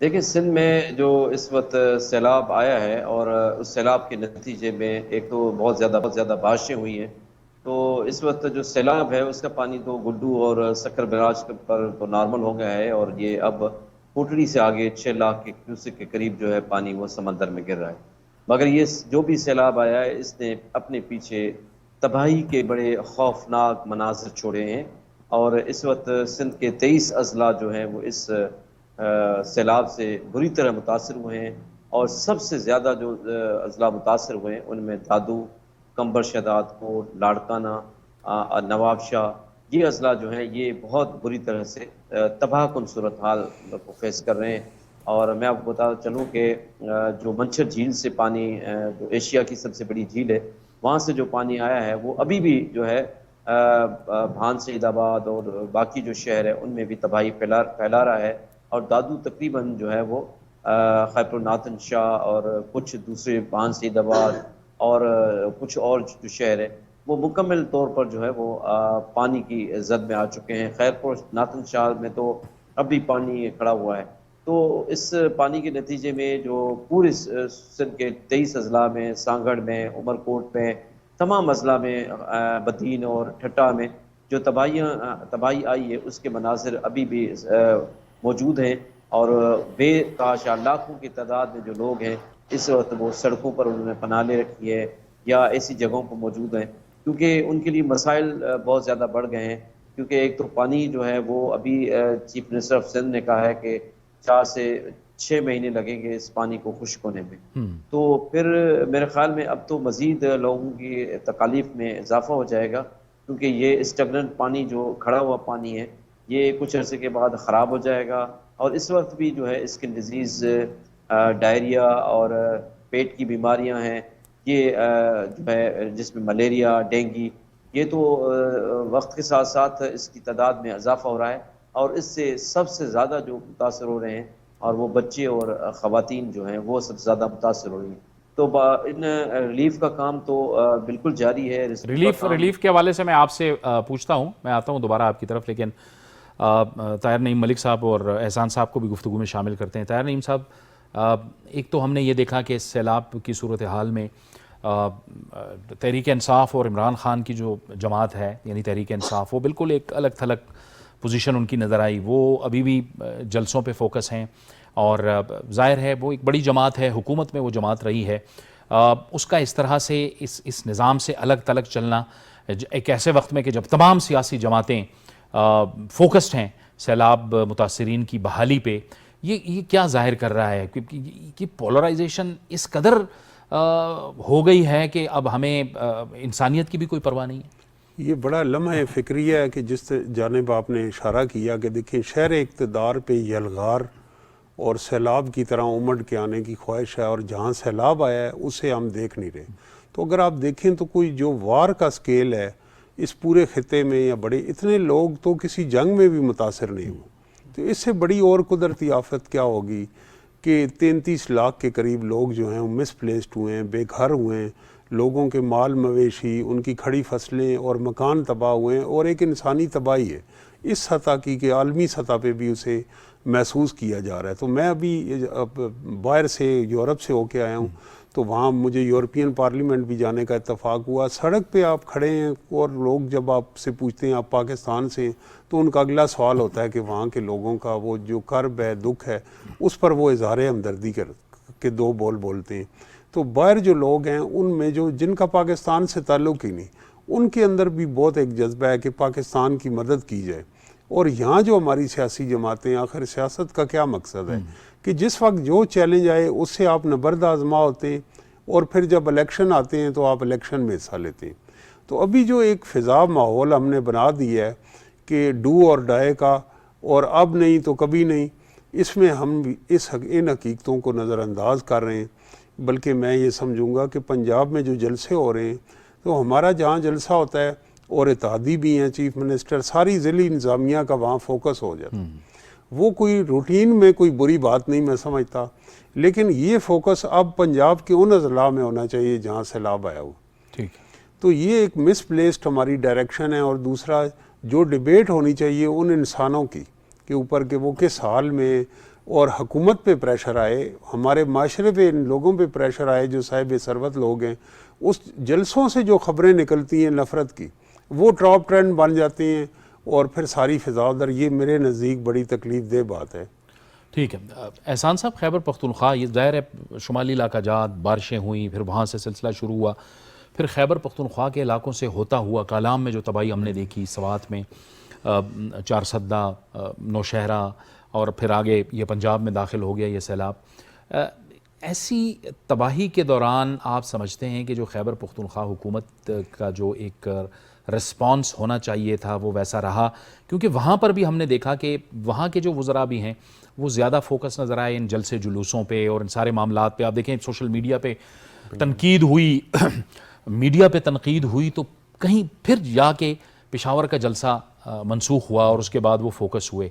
देखिए, सिंध में जो इस वक्त सैलाब आया है और उस सैलाब के नतीजे में एक तो बहुत ज़्यादा बारिशें हुई हैं, तो इस वक्त जो सैलाब है उसका पानी तो गुड्डू और सक्कर बराज पर तो नॉर्मल हो गया है और ये अब कोटड़ी से आगे 6 लाख के क्यूसेक के करीब जो है पानी वो समंदर में गिर रहा है। मगर ये जो भी सैलाब आया है इसने अपने पीछे तबाही के बड़े खौफनाक मनाज़िर छोड़े हैं और इस वक्त सिंध के 23 अजला जो हैं वो इस सैलाब से बुरी तरह मुतासर हुए हैं और सबसे ज़्यादा जो अजला मुतासर हुए हैं उनमें दादू, कंबर शहदाद कोट, लाड़काना, नवाब शाह, ये अजला जो हैं ये बहुत बुरी तरह से तबाहकुन सूरत हाल को फेस कर रहे हैं। और मैं आपको बता चलूँ कि जो मंछर झील से पानी, जो एशिया की सबसे बड़ी झील है, वहाँ से जो पानी आया है वो अभी भी जो है भान सईदाबाद और बाकी जो शहर है उनमें भी तबाही फैला रहा है। और दादू तकरीबन जो है वो खैबर नातन शाह और कुछ दूसरे भान सईदाबाद और कुछ और जो शहर है वो मुकम्मल तौर पर जो है वो पानी की जद में आ चुके हैं। खैरपुर नातन शाह में तो अभी पानी खड़ा हुआ है। तो इस पानी के नतीजे में जो पूरे सिंध के 23 अजला में, सांगड़ में, उमरकोट में, तमाम अजला में, बदीन और ठट्टा में जो तबाही आई है उसके मनाजिर अभी भी मौजूद हैं और बेतहाशा लाखों की तादाद में जो लोग हैं इस वक्त वो सड़कों पर उन्होंने पनाह ले रखी है या ऐसी जगहों पर मौजूद हैं क्योंकि उनके लिए मसाइल बहुत ज़्यादा बढ़ गए हैं। क्योंकि एक तो पानी जो है वो अभी चीफ मिनिस्टर ऑफ सिंध ने कहा है कि 4 से 6 महीने लगेंगे इस पानी को खुश्क होने में। तो फिर मेरे ख्याल में अब तो मज़ीद लोगों की तकालीफ में इजाफा हो जाएगा क्योंकि ये स्टेगनेंट पानी जो खड़ा हुआ पानी है ये कुछ अर्से के बाद ख़राब हो जाएगा और इस वक्त भी जो है स्किन डिजीज़, डायरिया और पेट की बीमारियां हैं ये जो है जिसमें मलेरिया, डेंगू, ये तो वक्त के साथ साथ इसकी तादाद में इजाफा हो रहा है और इससे सबसे ज़्यादा जो मुतासर हो रहे हैं और वो बच्चे और ख़वातीन जो हैं वो सबसे ज़्यादा मुतासर हो रही हैं। तो इन रिलीफ का काम तो बिल्कुल जारी है। रिलीफ के हवाले से मैं आपसे पूछता हूँ, मैं आता हूँ दोबारा आपकी तरफ, लेकिन ताहिर नईम मलिक साहब और एहसान साहब को भी गुफ्तगू में शामिल करते हैं। ताहिर नईम साहब, एक तो हमने ये देखा कि सैलाब की सूरत हाल में तहरीक इंसाफ और इमरान खान की जो जमात है यानी तहरीक इंसाफ वो बिल्कुल एक अलग थलग पोजीशन उनकी नज़र आई। वो अभी भी जलसों पे फोकस हैं और ज़ाहिर है वो एक बड़ी जमात है, हुकूमत में वो जमात रही है। उसका इस तरह से इस निज़ाम से अलग थलग चलना एक ऐसे वक्त में कि जब तमाम सियासी जमातें फोकस्ड हैं सैलाब मुतासरीन की बहाली पे, ये क्या जाहिर कर रहा है कि पोलराइजेशन इस कदर हो गई है कि अब हमें इंसानियत की भी कोई परवाह नहीं है। ये बड़ा लम्हा फ़िक्रिया है कि जिस जानिब आपने इशारा किया कि देखिए शहर इक़्तिदार पे यलगार और सैलाब की तरह उमड़ के आने की ख्वाहिश है और जहाँ सैलाब आया है उसे हम देख नहीं रहे। तो अगर आप देखें तो कोई जो वार का स्केल है इस पूरे खिते में या बड़े इतने लोग तो किसी जंग में भी मुतासर नहीं हुए। तो इससे बड़ी और कुदरती आफत क्या होगी कि 33 लाख के करीब लोग जो हैं वो मिसप्लेस्ड हुए हैं, बेघर हुए हैं, लोगों के माल मवेशी, उनकी खड़ी फसलें और मकान तबाह हुए हैं, और एक इंसानी तबाही है इस सतह की कि आलमी सतह पे भी उसे महसूस किया जा रहा है। तो मैं अभी बाहर से यूरोप से होके आया हूँ, तो वहाँ मुझे यूरोपियन पार्लियामेंट भी जाने का इत्तेफाक हुआ। सड़क पे आप खड़े हैं और लोग जब आपसे पूछते हैं आप पाकिस्तान से हैं, तो उनका अगला सवाल होता है कि वहाँ के लोगों का वो जो कर्ब है, दुख है, उस पर वो इज़हार हमदर्दी के दो बोल बोलते हैं। तो बाहर जो लोग हैं उनमें जो जिनका पाकिस्तान से ताल्लुक़ ही नहीं, उनके अंदर भी बहुत एक जज्बा है कि पाकिस्तान की मदद की जाए। और यहाँ जो हमारी सियासी जमातें, आखिर सियासत का क्या मकसद है कि जिस वक्त जो चैलेंज आए उससे आप नबर्द आजमा होते हैं, और फिर जब इलेक्शन आते हैं तो आप इलेक्शन में हिस्सा लेते हैं। तो अभी जो एक फ़िज़ा माहौल हमने बना दिया है कि डू और डाई का, और अब नहीं तो कभी नहीं, इसमें हम इन हकीकतों को नज़रअंदाज कर रहे हैं। बल्कि मैं ये समझूंगा कि पंजाब में जो जलसे हो रहे हैं, तो हमारा जहाँ जलसा होता है और इत्तेहादी भी हैं, चीफ मिनिस्टर, सारी ज़िली इंतज़ामिया का वहाँ फोकस हो जाता है। वो कोई रूटीन में कोई बुरी बात नहीं मैं समझता, लेकिन ये फोकस अब पंजाब के उन अजला में होना चाहिए जहाँ सैलाब आया हो। ठीक है। तो ये एक मिसप्लेस्ड हमारी डायरेक्शन है। और दूसरा जो डिबेट होनी चाहिए उन इंसानों की के ऊपर कि वो किस हाल में, और हुकूमत पे प्रेशर आए, हमारे माशरे पे इन लोगों पे प्रेशर आए जो साहिब सरवत लोग हैं, उस जलसों से जो ख़बरें निकलती हैं नफ़रत की, वो टॉप ट्रेंड बन जाती हैं और फिर सारी फ़िज़ा उधर। ये मेरे नज़दीक बड़ी तकलीफ़ देह बात है। ठीक है। एहसान साहब, खैबर पख्तूनख्वा, ये ज़ाहिर है शुमाली इलाका जात, बारिशें हुई, फिर वहाँ से सिलसिला शुरू हुआ, फिर खैबर पख्तूनख्वा के इलाकों से होता हुआ कालाम में जो तबाही हमने देखी, सवात में, चारसद्दा, नौशहरा, और फिर आगे ये पंजाब में दाखिल हो गया ये सैलाब। ऐसी तबाही के दौरान आप समझते हैं कि जो खैबर पख्तूनख्वा हुकूमत का जो एक रिस्पॉन्स होना चाहिए था वो वैसा रहा? क्योंकि वहाँ पर भी हमने देखा कि वहाँ के जो वज़रा भी हैं वो ज़्यादा फोकस नज़र आए इन जलसे जुलूसों पे और इन सारे मामलात पे। आप देखें सोशल मीडिया पे तनकीद हुई मीडिया पे तनकीद हुई, तो कहीं फिर जाके पेशावर का जलसा मनसूख हुआ और उसके बाद वो फोकस हुए।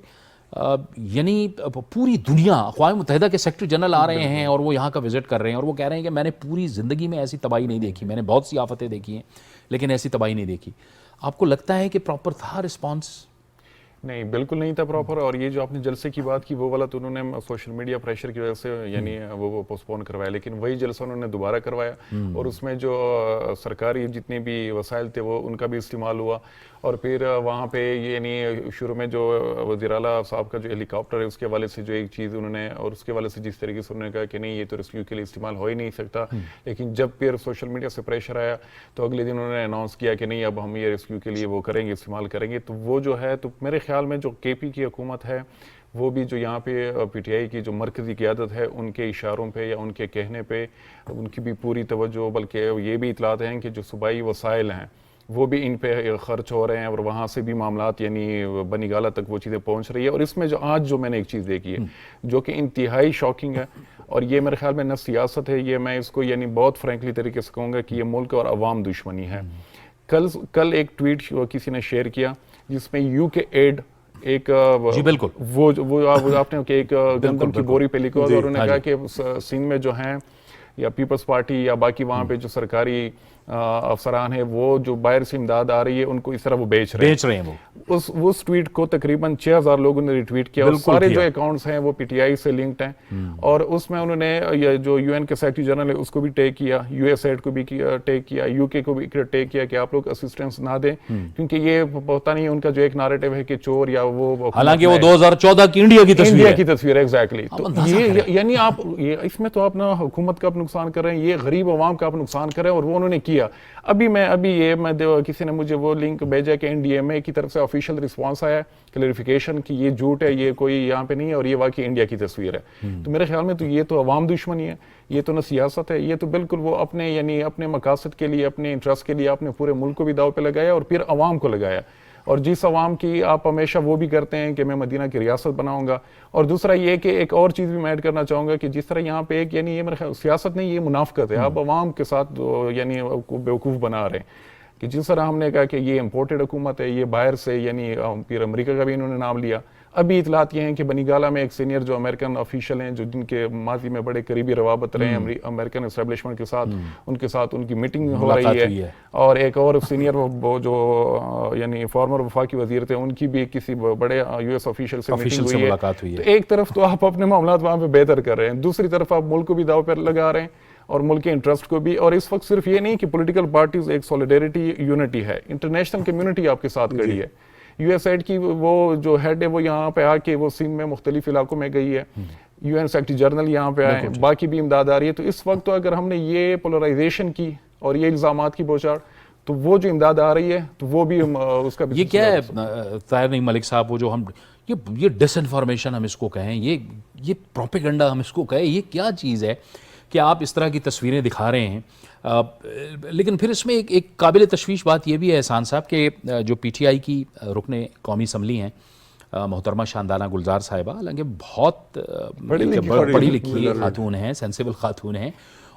यानी पूरी दुनिया, अक़वाम मुत्तहिदा के सेक्रेटरी जनरल आ रहे हैं और वो यहाँ का विज़िट कर रहे हैं और वो कह रहे हैं कि मैंने पूरी ज़िंदगी में ऐसी तबाही नहीं देखी, मैंने बहुत सी आफतें देखी हैं लेकिन ऐसी तबाही नहीं देखी। आपको लगता है कि प्रॉपर था रिस्पॉन्स? नहीं, बिल्कुल नहीं था प्रॉपर। और ये जो आपने जलसे की बात की वो वाला तो उन्होंने सोशल मीडिया प्रेशर की वजह से यानी वो पोस्टपोन करवाया, लेकिन वही जलसा उन्होंने दोबारा करवाया और उसमें जो सरकारी जितने भी वसाइल थे वो उनका भी इस्तेमाल हुआ। और फिर वहाँ पे यानी शुरू में जो वज़ीर आला साहब का जो हेलीकॉप्टर है उसके हवाले से जो एक चीज़ उन्होंने, और उसके हवाले से जिस तरीके से उन्होंने कहा कि नहीं ये तो रेस्क्यू के लिए इस्तेमाल हो ही नहीं सकता, लेकिन जब फिर सोशल मीडिया से प्रेशर आया तो अगले दिन उन्होंने अनाउंस किया कि नहीं अब हम ये रेस्क्यू के लिए वो करेंगे, इस्तेमाल करेंगे। तो वो जो है, तो मेरे ख्याल में जो KP की हुकूमत है वो भी जो यहाँ पे PTI की जो मरकज़ी क़यादत है उनके इशारों पे या उनके कहने पे उनकी भी पूरी तवज्जो, बल्कि ये भी इतलात हैं कि जो सूबाई वसाइल हैं वो भी इन पे खर्च हो रहे हैं और वहाँ से भी मामलात यानी बनीगाला तक वो चीज़ें पहुँच रही है। और इसमें जो आज जो मैंने एक चीज़ देखी है जो कि इंतहाई शॉकिंग है, और ये मेरे ख्याल में न सियासत है, ये मैं इसको यानी बहुत फ्रेंकली तरीके से कहूँगा कि ये मुल्क और अवाम दुश्मनी है। कल एक ट्वीट किसी ने शेयर किया जिसमें UK एड एक जी बिल्कुल वो आपने एक गंदम की बोरी पे लिखा और उन्होंने कहा कि सिंध में जो है या पीपल्स पार्टी या बाकी वहाँ पे जो सरकारी अफसरान है वो जो बाहर से इमदाद आ रही है उनको इस तरह वो बेच रहे हैं। उस ट्वीट को तकरीबन 6000 लोगों ने रिट्वीट किया और सारे जो अकाउंट्स हैं वो PTI से लिंक्ड हैं। और उसमें उन्होंने जो UN के सेक्रेटरी जनरल है उसको भी टैग किया, USAID को भी टैग किया, UK को भी टैग किया कि आप लोग असिस्टेंस ना दें, क्योंकि ये पता नहीं उनका जो एक नैरेटिव है कि चोर या वो, हालांकि वो 2014 की इंडिया की तस्वीर है एग्जैक्टली। तो ये यानी आप इसमें तो आप ना हुकूमत का आप नुकसान कर रहे हैं, ये गरीब अवाम का आप नुकसान कर रहे हैं, और वो उन्होंने किया। अभी किसी ने मुझे वो लिंक भेजा कि NDMA की तरफ से ऑफिशियल रिस्पांस आया क्लैरिफिकेशन कि ये झूठ है, ये कोई यहाँ पे नहीं है और ये वाकई इंडिया की तस्वीर है। तो मेरे ख्याल में तो ये तो अवाम दुश्मनी है, ये तो न सियासत है, ये तो बिल्कुल वो अपने यानी अपने मकासद के लिए, अपने इंटरेस्ट के लिए आपने पूरे मुल्क को भी दाव पे लगाया और फिर अवाम को लगाया। और जिस अवाम की आप हमेशा वो भी करते हैं कि मैं मदीना की रियासत बनाऊंगा। और दूसरा ये कि एक और चीज़ भी मैं ऐड करना चाहूँगा कि जिस तरह यहाँ पे एक यानी ये मेरे ख्याल सियासत नहीं, ये मुनाफकत है, आप अवाम के साथ यानी बेवकूफ़ बना रहे हैं। कि जिस तरह हमने कहा कि ये इम्पोर्टेड हुकूमत है, ये बाहर से, यानी फिर अमेरिका का भी इन्होंने नाम लिया। अभी इतलात ये हैं कि बनीगाला में एक सीनियर जो अमेरिकन ऑफिशियल हैं, जो जिनके माजी में बड़े करीबी रवाबत रहे हैं अमेरिकन एस्टेब्लिशमेंट के साथ, उनके साथ उनकी मीटिंग हो रही है। और एक और सीनियर वो जो यानी फॉर्मर वफाकी वजीर थे, उनकी भी किसी बड़े यूएस ऑफिशियल से मीटिंग हुई है। तो एक तरफ तो आप अपने मामला वहाँ पे बेहतर कर रहे हैं, दूसरी तरफ आप मुल्क को भी दाव पर लगा रहे हैं और मुल्क के इंटरेस्ट को भी। और इस वक्त सिर्फ ये नहीं कि पॉलिटिकल पार्टीज एक सॉलिडेरिटी यूनिटी है, इंटरनेशनल कम्युनिटी आपके साथ खड़ी है। यूएसएड की वो जो हेड है वो यहाँ पे आके वो सिंध में मुख्तलिफ इलाकों में गई है, यूएन सेक्रेटरी जनरल यहाँ पे आए, बाकी भी इमदाद आ रही है। तो इस वक्त तो अगर हमने ये पोलराइजेशन की और ये इल्जामात की बौछार, तो वो जो इमदाद आ रही है तो वो भी उसका भी ये क्या है ताहिर नईम मलिक साहब, वो जो हम ये डिसइंफॉर्मेशन हम इसको कहें, ये प्रोपेगेंडा हम इसको कहें, ये क्या चीज़ है कि आप इस तरह की तस्वीरें दिखा रहे हैं? लेकिन फिर इसमें एक काबिल तशवीश बात यह भी है एहसान साहब कि जो पीटीआई की रुकने कौमी असम्बली हैं मोहतरमा शानदाना गुलजार साहिबा, हालांकि बहुत पढ़ी लिखी खातून हैं, सेंसिबल खातून हैं,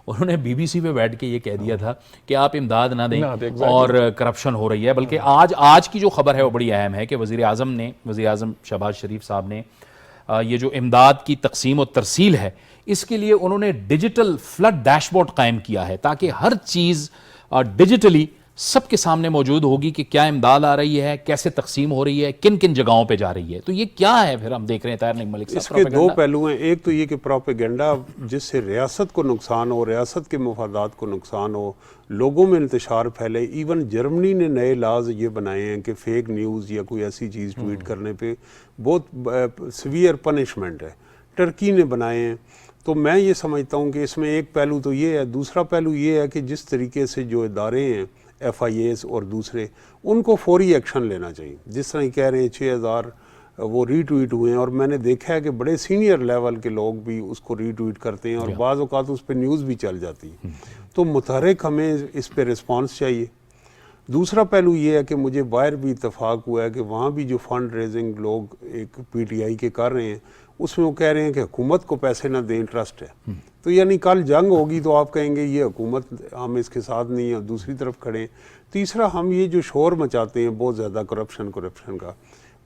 उन्होंने बीबीसी पे बैठ के ये कह दिया था कि आप इमदाद ना दें और करप्शन हो रही है। बल्कि आज की जो खबर है वो बड़ी अहम है कि वज़ीर आज़म शहबाज शरीफ साहब ने ये जो इमदाद की तकसीम और तरसील है, इसके लिए उन्होंने डिजिटल फ्लड डैशबोर्ड कायम किया है ताकि हर चीज़ डिजिटली सबके सामने मौजूद होगी कि क्या इमदाद आ रही है, कैसे तकसीम हो रही है, किन किन जगहों पे जा रही है। तो ये क्या है फिर हम देख रहे हैं ताहिर नईम मलिक साहब? इसके दो पहलू हैं। एक तो ये कि प्रोपेगेंडा जिससे रियासत को नुकसान हो, रियासत के मफादात को नुकसान हो, लोगों में इंतशार फैले। इवन जर्मनी ने नए लाज ये बनाए हैं कि फेक न्यूज़ या कोई ऐसी चीज़ ट्वीट करने पे बहुत सीवियर पनिशमेंट है, टर्की ने बनाए हैं। तो मैं ये समझता हूँ कि इसमें एक पहलू तो ये है। दूसरा पहलू ये है कि जिस तरीके से जो इदारे हैं FIAs और दूसरे, उनको फौरी एक्शन लेना चाहिए। जिस तरह कह रहे हैं 6000 वो रीट्वीट हुए हैं और मैंने देखा है कि बड़े सीनियर लेवल के लोग भी उसको रीट्वीट करते हैं और बाज़ औक़ात उस पर न्यूज़ भी चल जाती है। तो मुतहरिक हमें इस पर रिस्पॉन्स चाहिए। दूसरा पहलू ये है कि मुझे बाहर भी इत्तफाक हुआ है कि वहाँ भी जो फंड रेजिंग लोग एक PTI के कर रहे हैं, उसमें वो कह रहे हैं कि हुकूमत को पैसे ना दें, इंटरेस्ट है। तो यानी कल जंग होगी तो आप कहेंगे ये हुकूमत, हम इसके साथ नहीं हैं, दूसरी तरफ खड़े हैं। तीसरा, हम ये जो शोर मचाते हैं बहुत ज़्यादा करप्शन का,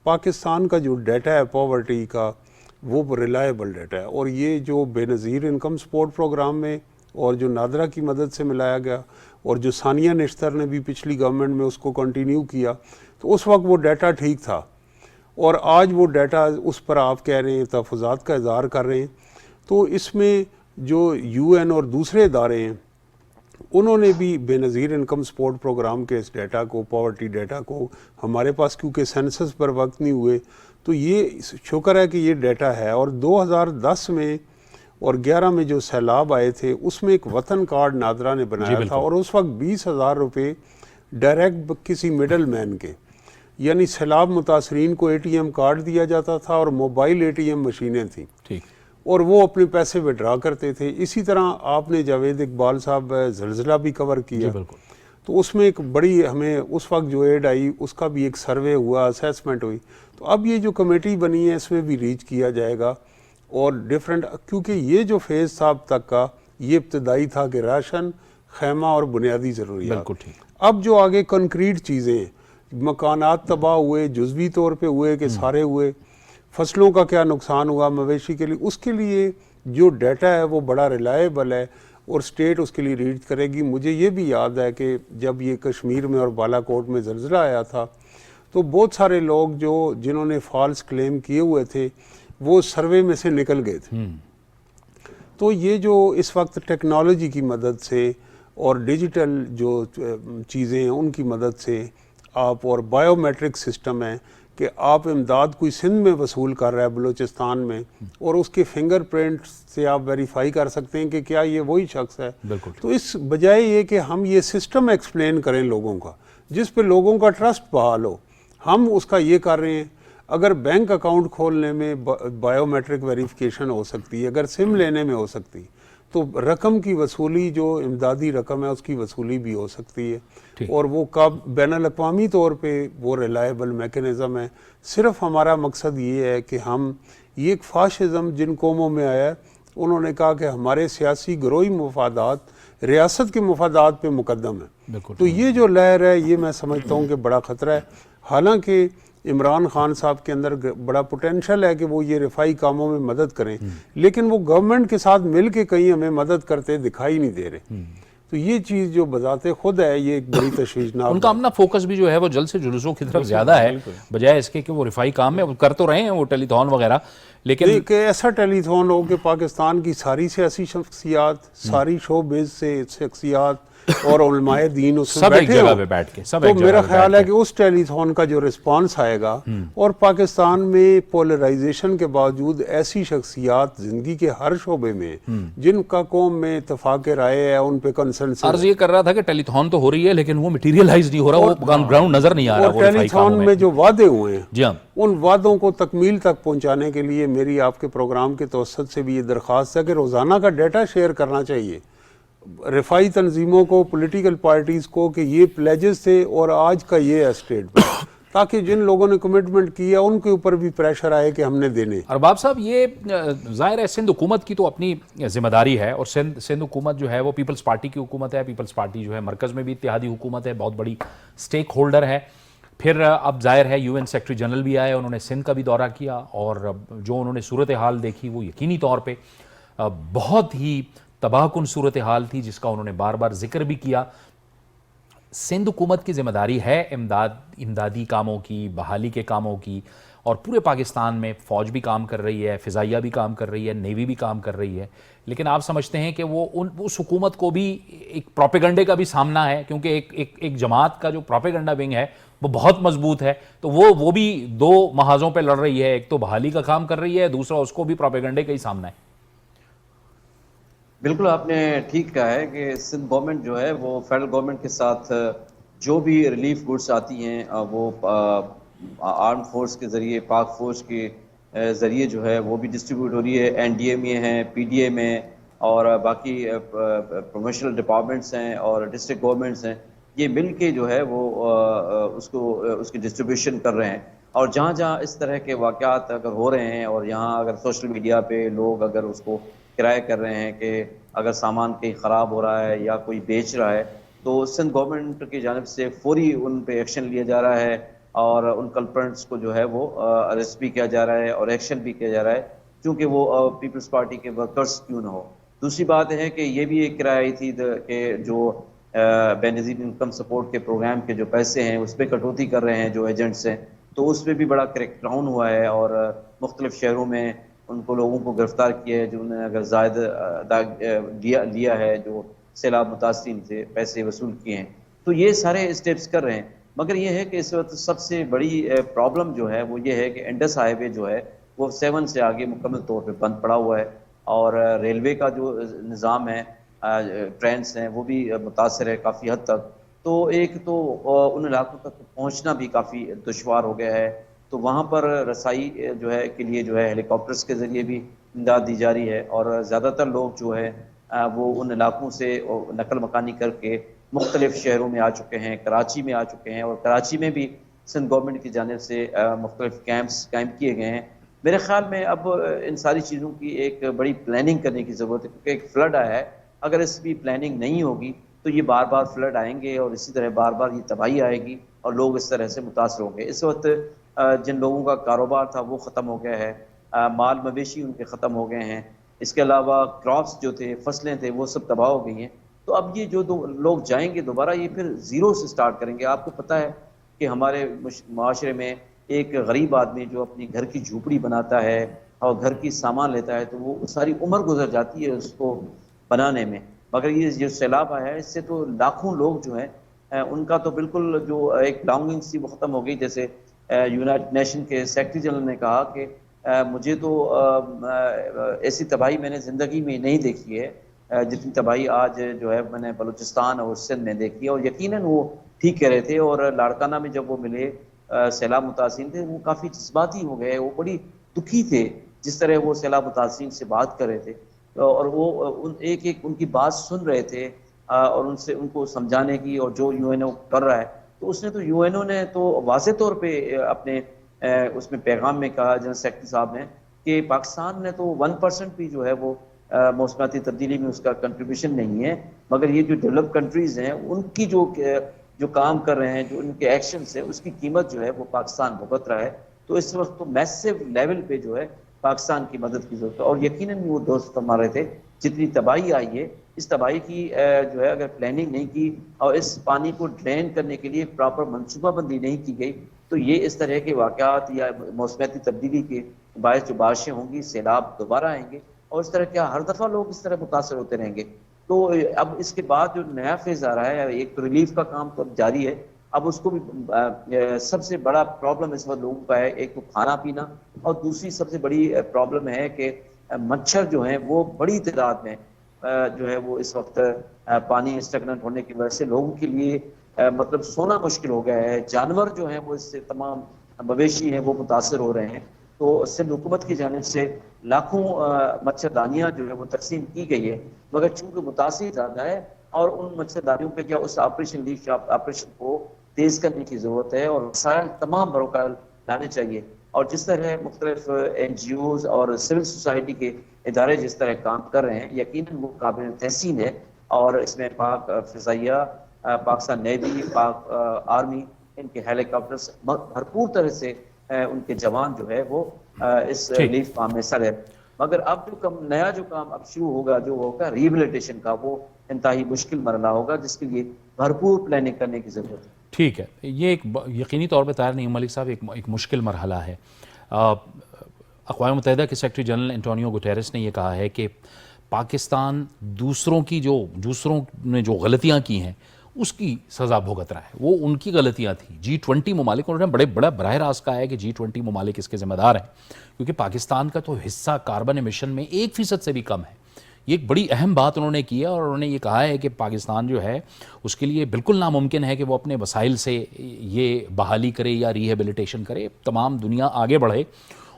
पाकिस्तान का जो डाटा है पॉवर्टी का, वो रिलायबल डाटा है। और ये जो बेनज़ीर इनकम सपोर्ट प्रोग्राम में और जो नादरा की मदद से मिलाया गया और जो सानिया निश्तर ने भी पिछली गवर्नमेंट में उसको कंटिन्यू किया, तो उस वक्त वो डाटा ठीक था। और आज वो डाटा उस पर आप कह रहे हैं तहफ़्फ़ुज़ात का इज़हार कर रहे हैं। तो इसमें जो UN और दूसरे इदारे हैं, उन्होंने भी बेनज़ीर इनकम सपोर्ट प्रोग्राम के इस डाटा को, पॉवर्टी डाटा को, हमारे पास क्योंकि सेंसस पर वक्त नहीं हुए, तो ये शुक्र है कि ये डाटा है। और 2010 में और 11 में जो सैलाब आए थे, उसमें एक वतन कार्ड नादरा ने बनाया था और उस वक्त 20,000 रुपये डायरेक्ट किसी मिडल मैन के, यानी सैलाब मुतासरीन को ATM कार्ड दिया जाता था और मोबाइल ATM मशीनें थी, ठीक, और वो अपने पैसे विड्रा करते थे। इसी तरह आपने जावेद इकबाल साहब ज़लज़ला भी कवर किया, तो उसमें एक बड़ी हमें उस वक्त जो एड आई उसका भी एक सर्वे हुआ, असेसमेंट हुई। तो अब ये जो कमेटी बनी है इसमें भी रीच किया जाएगा और डिफरेंट, क्योंकि ये जो फेज़ था अब तक का, ये इब्तदाई था कि राशन, खैमा और बुनियादी ज़रूरियात। अब जो आगे कंक्रीट चीज़ें, मकानात तबाह हुए, जुज़वी तौर पे हुए कि सारे हुए, फसलों का क्या नुकसान हुआ मवेशी के लिए, उसके लिए जो डाटा है वो बड़ा रिलायबल है और स्टेट उसके लिए रीड करेगी। मुझे ये भी याद है कि जब ये कश्मीर में और बालाकोट में ज़लज़ला आया था, तो बहुत सारे लोग जिन्होंने फॉल्स क्लेम किए हुए थे वो सर्वे में से निकल गए थे। तो ये जो इस वक्त टेक्नोलॉजी की मदद से और डिजिटल जो चीज़ें हैं उनकी मदद से आप, और बायोमेट्रिक सिस्टम है कि आप इमदाद कोई सिंध में वसूल कर रहा है बलूचिस्तान में, और उसके फिंगरप्रिंट से आप वेरीफाई कर सकते हैं कि क्या ये वही शख्स है। तो इस बजाय ये कि हम ये सिस्टम एक्सप्लेन करें लोगों का, जिस पे लोगों का ट्रस्ट बहाल हो, हम उसका ये कर रहे हैं। अगर बैंक अकाउंट खोलने में बायोमेट्रिक वेरिफिकेशन हो सकती है, अगर सिम लेने में हो सकती, तो रकम की वसूली जो इमदादी रकम है उसकी वसूली भी हो सकती है। और वो कब बैनुल-अक़वामी तौर पे वो रिलायबल मैकेनिज़्म है। सिर्फ हमारा मकसद ये है कि हम ये एक फाशिज़म जिन कौमों में आया है उन्होंने कहा कि हमारे सियासी ग्रोही मफादात रियासत के मफादात पे मुकद्दम है। तो ये जो लहर है ये मैं समझता हूँ कि बड़ा ख़तरा है। हालांकि इमरान खान साहब के अंदर बड़ा पोटेंशल है कि वो ये रिफाई कामों में मदद करें, लेकिन वो गवर्नमेंट के साथ मिल के कहीं हमें मदद करते दिखाई नहीं दे रहे। तो ये चीज़ जो बजाते खुद है ये एक बड़ी तशवीशनाक। उनका अपना फोकस भी जो है वो जल्द से जुलूसों की तरफ ज़्यादा है, बजाय इसके कि वो रिफाई काम में कर तो रहे हैं वो टेलीथॉन वगैरह, लेकिन एक ऐसा टेलीथॉन हो कि पाकिस्तान की सारी सियासी शख्सियात, सारी शोबिज़ से शख्सियात और उलमाए दीन उसमें सब एक बैठे जगह हों। पे बैठ के, सब तो एक जगह मेरा पे ख्याल बैठ है के। कि उस टेलीथॉन का जो रिस्पांस आएगा और पाकिस्तान में पोलराइजेशन के बावजूद ऐसी शख्सियात जिंदगी के हर शोबे में जिनका कौम में इत्तेफाक राय है उन पे कंसेंसस अर्ज ये कर रहा था कि टेलीथॉन तो हो रही है लेकिन वो मटेरियलाइज नहीं हो रहा, वो ऑन ग्राउंड नजर नहीं आ रहा और वो रिफाई कामों टेलीथॉन में जो वादे हुए हैं जी हाँ, उन वादों को तकमील तक पहुंचाने के लिए मेरी आपके प्रोग्राम के तवसत से भी ये दरख्वास्त है कि रोज़ाना का डाटा शेयर करना चाहिए रिफाई तंजीमों को, पॉलिटिकल पार्टीज़ को कि ये प्लेजेस थे और आज का ये है स्टेटमेंट, ताकि जिन लोगों ने कमिटमेंट किया उनके ऊपर भी प्रेशर आए कि हमने देने। अरबाब साहब ये ज़ाहिर है सिंध हुकूमत की तो अपनी जिम्मेदारी है, और सिंध हुकूमत जो है वो पीपल्स पार्टी की हुकूमत है, पीपल्स पार्टी जो है मरकज़ में भी इत्तेहादी हुकूमत है, बहुत बड़ी स्टेक होल्डर है। फिर अब जाहिर है UN सेक्रेटरी जनरल भी आए, उन्होंने सिंध का भी दौरा किया और जो उन्होंने सूरत हाल देखी वो यकीनी तौर पर बहुत ही तबाहकुन सूरत हाल थी जिसका उन्होंने बार बार जिक्र भी किया। सिंध हुकूमत की जिम्मेदारी है इमदादी कामों की, बहाली के कामों की, और पूरे पाकिस्तान में फ़ौज भी काम कर रही है, फ़िज़ाइया भी काम कर रही है, नेवी भी काम कर रही है, लेकिन आप समझते हैं कि वो उस हुकूमत को भी एक प्रोपेगंडे का भी सामना है, क्योंकि एक जमात का जो प्रोपेगंडा विंग है वो बहुत मजबूत है, तो वो भी दो महाजों पर लड़ रही है, एक तो बहाली का काम कर रही है, दूसरा उसको भी प्रोपेगंडे का ही सामना है। बिल्कुल आपने ठीक कहा है कि सिंध गवर्नमेंट जो है वो फेडरल गवर्नमेंट के साथ जो भी रिलीफ गुड्स आती हैं वो आर्म फोर्स के ज़रिए, पाक फौज के ज़रिए जो है वो भी डिस्ट्रीब्यूट हो रही है। NDA में है, PDA में और बाकी प्रोमोशनल डिपार्टमेंट्स हैं और डिस्ट्रिक्ट गवर्नमेंट्स हैं, ये मिल के जो है वो उसकी डिस्ट्रीब्यूशन कर रहे हैं। और जहाँ जहाँ इस तरह के वाक़यात अगर हो रहे हैं और यहाँ अगर सोशल मीडिया पे लोग अगर उसको किराए कर रहे हैं कि अगर सामान कहीं ख़राब हो रहा है या कोई बेच रहा है, तो सिंध गवर्नमेंट की जानिब से फौरी उन पे एक्शन लिया जा रहा है और उन कल्प्रेंट्स को जो है वो अरेस्ट भी किया जा रहा है और एक्शन भी किया जा रहा है, क्योंकि वो पीपल्स पार्टी के वर्कर्स क्यों ना हो। दूसरी बात है कि ये भी एक किराए आई थी कि जो बेनज़ीर इनकम सपोर्ट के प्रोग्राम के जो पैसे हैं उस पर कटौती कर रहे हैं जो एजेंट्स हैं, तो उस पर भी बड़ा क्रैकडाउन हुआ है और मुख्तलिफ शहरों में उनको लोगों को गिरफ्तार किया है जिन्होंने अगर ज़ायद लिया है, जो सैलाब मुतासिरीन से पैसे वसूल किए हैं। तो ये सारे स्टेप्स कर रहे हैं, मगर ये है कि इस वक्त सबसे बड़ी प्रॉब्लम जो है वो ये है कि इंडस हाईवे जो है वो 7 से आगे मुकम्मल तौर पे बंद पड़ा हुआ है और रेलवे का जो निज़ाम है, ट्रेन्स हैं, वो भी मुतासर है काफ़ी हद तक। तो एक तो उन इलाकों तक पहुँचना भी काफ़ी दुश्वार हो गया है, तो वहाँ पर रसाई जो है के लिए जो है हेलीकॉप्टर्स के ज़रिए भी इमदाद दी जा रही है और ज़्यादातर लोग जो है वो उन इलाकों से नकल मकानी करके मुख्तलिफ शहरों में आ चुके हैं, कराची में आ चुके हैं और कराची में भी सिंध गवर्नमेंट की जानिब से मुख्तलिफ कैंप्स कायम किए गए हैं। मेरे ख्याल में अब इन सारी चीज़ों की एक बड़ी प्लानिंग करने की ज़रूरत है, क्योंकि एक फ्लड आया है, अगर इसकी प्लानिंग नहीं होगी तो ये बार बार फ्लड आएंगे और इसी तरह बार बार ये तबाही आएगी और लोग इस तरह से मुतासर होंगे। इस वक्त जिन लोगों का कारोबार था वो ख़त्म हो गया है, माल मवेशी उनके ख़त्म हो गए हैं, इसके अलावा क्रॉप्स जो थे, फसलें थे, वो सब तबाह हो गई हैं। तो अब ये जो लोग जाएंगे दोबारा ये फिर ज़ीरो से स्टार्ट करेंगे। आपको पता है कि हमारे माशरे में एक गरीब आदमी जो अपनी घर की झूपड़ी बनाता है और घर की सामान लेता है तो वो सारी उम्र गुजर जाती है उसको बनाने में, मगर ये जो सैलाब आया है इससे तो लाखों लोग जो हैं उनका तो बिल्कुल जो एक बिलोंगिंग थी वो ख़त्म हो गई। जैसे यूनाइटेड नेशन के सेक्रेटरी जनरल ने कहा कि मुझे तो ऐसी तबाही मैंने ज़िंदगी में नहीं देखी है जितनी तबाही आज जो है मैंने बलूचिस्तान और सिंध में देखी है। और यकीनन वो ठीक कह रहे थे। और लाड़काना में जब वो मिले सैलाब मुतासिरीन थे, वो काफ़ी जज्बाती हो गए, वो बड़ी दुखी थे जिस तरह वो सैलाब मुतासिरीन से बात कर रहे थे और वो एक एक उनकी बात सुन रहे थे और उनसे उनको समझाने की। और जो यूएनओ कर रहा है तो उसने तो यूएनओ ने तो वाज़े तौर पे अपने उसमें पैगाम में कहा जनरल सेक्रेटरी साहब ने कि पाकिस्तान ने तो 1% भी जो है वो मौसमाती तब्दीली में उसका कंट्रीब्यूशन नहीं है, मगर ये जो डेवलप कंट्रीज़ हैं उनकी जो काम कर रहे हैं, जो उनके एक्शंस है, उसकी कीमत जो है वो पाकिस्तान भुगत रहा है। तो इस वक्त तो मैसिव लेवल पे जो है पाकिस्तान की मदद की जरूरत है। और यकीनन वो दोस्त फरमा रहे थे, जितनी तबाही आई है, इस तबाही की जो है अगर प्लानिंग नहीं की और इस पानी को ड्रेन करने के लिए प्रॉपर मनसूबाबंदी नहीं की गई, तो ये इस तरह के वाक़यात या मौसमाती तब्दीली के बायस जो बारिशें होंगी, सैलाब दोबारा आएंगे और इस तरह क्या हर दफ़ा लोग इस तरह मुतासर होते रहेंगे। तो अब इसके बाद जो नया फेज़ आ रहा है, एक तो रिलीफ का काम तो जारी है, अब उसको भी सबसे बड़ा प्रॉब्लम इस वक्त लोगों का है, एक तो खाना पीना और दूसरी सबसे बड़ी प्रॉब्लम है कि मच्छर जो हैं वो बड़ी तादाद में जो है वो इस वक्त पानी स्टेगनेंट होने की वजह से लोगों के लिए मतलब सोना मुश्किल हो गया है। जानवर जो हैं वो इससे, तमाम मवेशी हैं वो मुतासर हो रहे हैं। तो सिंध हुकूमत की जानिब से लाखों मच्छरदानियाँ जो है वो तकसीम की गई है, मगर चूँकि मुतासिर ज़्यादा है और उन मच्छरदानियों पे क्या उस ऑपरेशन को तेज़ करने की ज़रूरत है और वसाइल तमाम बरोकार लाने चाहिए। और जिस तरह मुख्तलिफ NGOs और सिविल सोसाइटी के इदारे जिस तरह काम कर रहे हैं, यकीनन वो काबिल तहसीन है। और इसमें पाक फ़िज़ाइया, पाकिस्तान नेवी, पाक आर्मी, इनके हेलीकॉप्टर्स भरपूर तरह से उनके जवान जो है वो इस रिलीफ काम में सर है। मगर अब नया जो काम अब शुरू होगा, जो होगा रिहेबिलिटेशन का, वो इंतहाई मुश्किल मरला होगा, जिसके लिए भरपूर प्लानिंग करने की ज़रूरत है। ठीक है, ये एक यकीनी तौर पर तैयार नहीं मलिक साहब, एक मुश्किल मरहला है। अक़वाम मुत्तहिदा के सेक्रेटरी जनरल एंटोनियो गुटेरेस ने यह कहा है कि पाकिस्तान दूसरों ने जो गलतियाँ की हैं उसकी सज़ा भुगत रहा है, वो उनकी गलतियाँ थी। G20 ममालिक, उन्होंने बड़ा बराह रास्त कहा है कि G20 ममालिक इसके ज़िम्मेदार हैं, क्योंकि पाकिस्तान का तो हिस्सा कार्बन एमिशन में 1% से भी कम है। ये एक बड़ी अहम बात उन्होंने की है और उन्होंने ये कहा है कि पाकिस्तान जो है उसके लिए बिल्कुल नामुमकिन है कि वो अपने वसाइल से ये बहाली करे या रिहेबिलिटेशन करे। तमाम दुनिया आगे बढ़े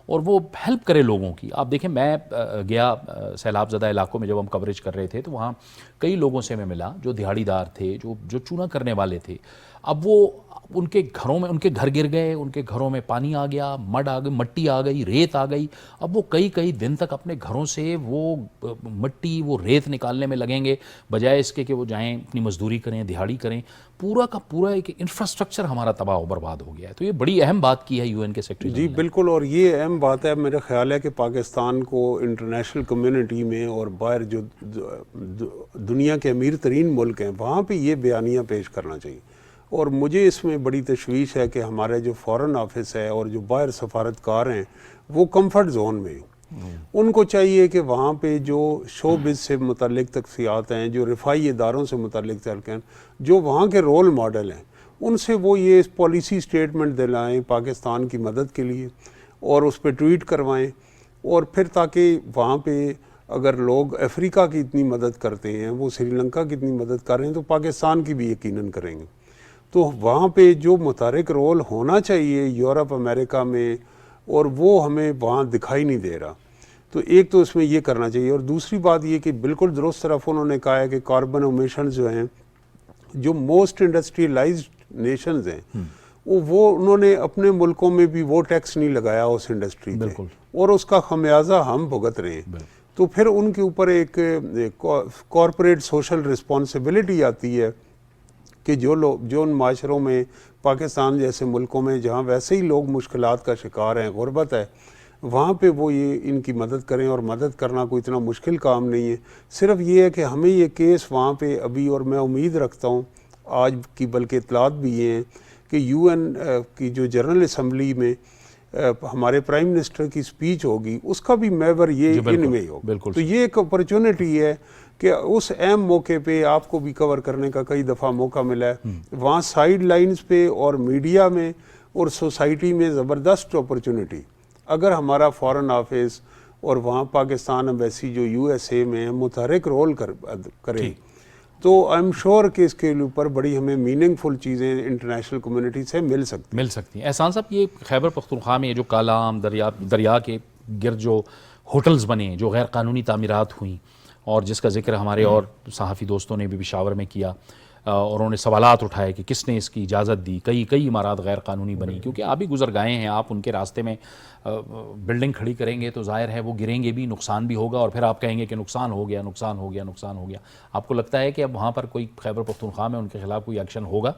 और वो हेल्प करे लोगों की। आप देखें, मैं गया सैलाब ज़दा इलाकों में, जब हम कवरेज कर रहे थे तो वहाँ कई लोगों से मैं मिला जो दिहाड़ीदार थे, जो चूना करने वाले थे। अब वो उनके घरों में, उनके घर गिर गए, उनके घरों में पानी आ गया, मड आ गई, मट्टी आ गई, रेत आ गई। अब वो कई दिन तक अपने घरों से वो मट्टी, वो रेत निकालने में लगेंगे, बजाय इसके कि वो जाएं अपनी मजदूरी करें, दिहाड़ी करें। पूरा का पूरा एक इंफ्रास्ट्रक्चर हमारा तबाह और बर्बाद हो गया है। तो ये बड़ी अहम बात की है UN के सेक्रेटरी जी बिल्कुल, और ये अहम बात है। मेरा ख्याल है कि पाकिस्तान को इंटरनेशनल कम्युनिटी में और बाहर जो दुनिया के अमीर तरीन मुल्क हैं वहाँ पे ये बयानियाँ पेश करना चाहिए। और मुझे इसमें बड़ी तशवीश है कि हमारे जो फ़ॉरेन ऑफिस है और जो बाहर सफारतकार हैं वो कंफर्ट जोन में, उनको चाहिए कि वहाँ पे जो शोबिज़ से मुतल्लिक तख्सियात हैं, जो रिफाई इदारों से मुतल्लिक तल्क़ हैं, जो वहाँ के रोल मॉडल हैं, उनसे वो ये पॉलिसी स्टेटमेंट दिलाएं पाकिस्तान की मदद के लिए और उस पर ट्वीट करवाएं। और फिर ताकि वहाँ पे अगर लोग अफ्रीका की इतनी मदद करते हैं, वो श्रीलंका की इतनी मदद कर रहे हैं, तो पाकिस्तान की भी यकीनन करेंगे। तो वहाँ पे जो मुतारिक रोल होना चाहिए यूरोप अमेरिका में, और वो हमें वहाँ दिखाई नहीं दे रहा। तो एक तो इसमें ये करना चाहिए। और दूसरी बात ये कि बिल्कुल दुरुस्त तरफ उन्होंने कहा है कि कार्बन एमिशन जो हैं, जो मोस्ट इंडस्ट्रियलाइज्ड नेशंस हैं, वो उन्होंने अपने मुल्कों में भी वो टैक्स नहीं लगाया उस इंडस्ट्री पे, और उसका खमियाजा हम भुगत रहे हैं। तो फिर उनके ऊपर एक कॉरपोरेट सोशल रिस्पॉन्सिबिलिटी आती है कि जो उन माशरों में, पाकिस्तान जैसे मुल्कों में जहाँ वैसे ही लोग मुश्किलात का शिकार हैं, गुर्बत है, वहाँ पे वो ये इनकी मदद करें। और मदद करना कोई इतना मुश्किल काम नहीं है, सिर्फ ये है कि हमें ये केस वहाँ पे अभी, और मैं उम्मीद रखता हूँ आज की बल्कि इतलात भी ये हैं कि UN की जो जनरल असम्बली में हमारे प्राइम मिनिस्टर की स्पीच होगी, उसका भी महवर ये इनमें होगा। तो ये एक अपॉर्चुनिटी है कि उस अहम मौके पे आपको भी कवर करने का कई दफ़ा मौका मिला है। वहाँ साइड लाइन्स पे और मीडिया में और सोसाइटी में ज़बरदस्त अपॉर्चुनिटी, अगर हमारा फ़ॉरेन ऑफिस और वहाँ पाकिस्तान एम्बेसी जो USA में है मुतहरिक रोल करे, तो आई एम श्योर कि इसके ऊपर बड़ी हमें मीनिंगफुल चीज़ें इंटरनेशनल कम्युनिटी से मिल सकती हैं। एहसान साहब, ये खैबर पख्तूनख्वा में जो कालाम दरिया के गिर्द जो होटल्स बने, जो गैर कानूनी तामीरात हुई, और जिसका जिक्र हमारे और सहाफ़ी दोस्तों ने भी पेशावर में किया, और उन्होंने सवालात उठाए कि किसने इसकी इजाज़त दी, कई इमारत गैर कानूनी बनी, क्योंकि आप भी गुजर गए हैं, आप उनके रास्ते में बिल्डिंग खड़ी करेंगे तो जाहिर है वो गिरेंगे भी, नुकसान भी होगा, और फिर आप कहेंगे कि नुकसान हो गया, नुकसान हो गया, नुकसान हो गया। आपको लगता है कि अब वहाँ पर कोई खैबर पख्तूनख्वा में उनके खिलाफ कोई एक्शन होगा?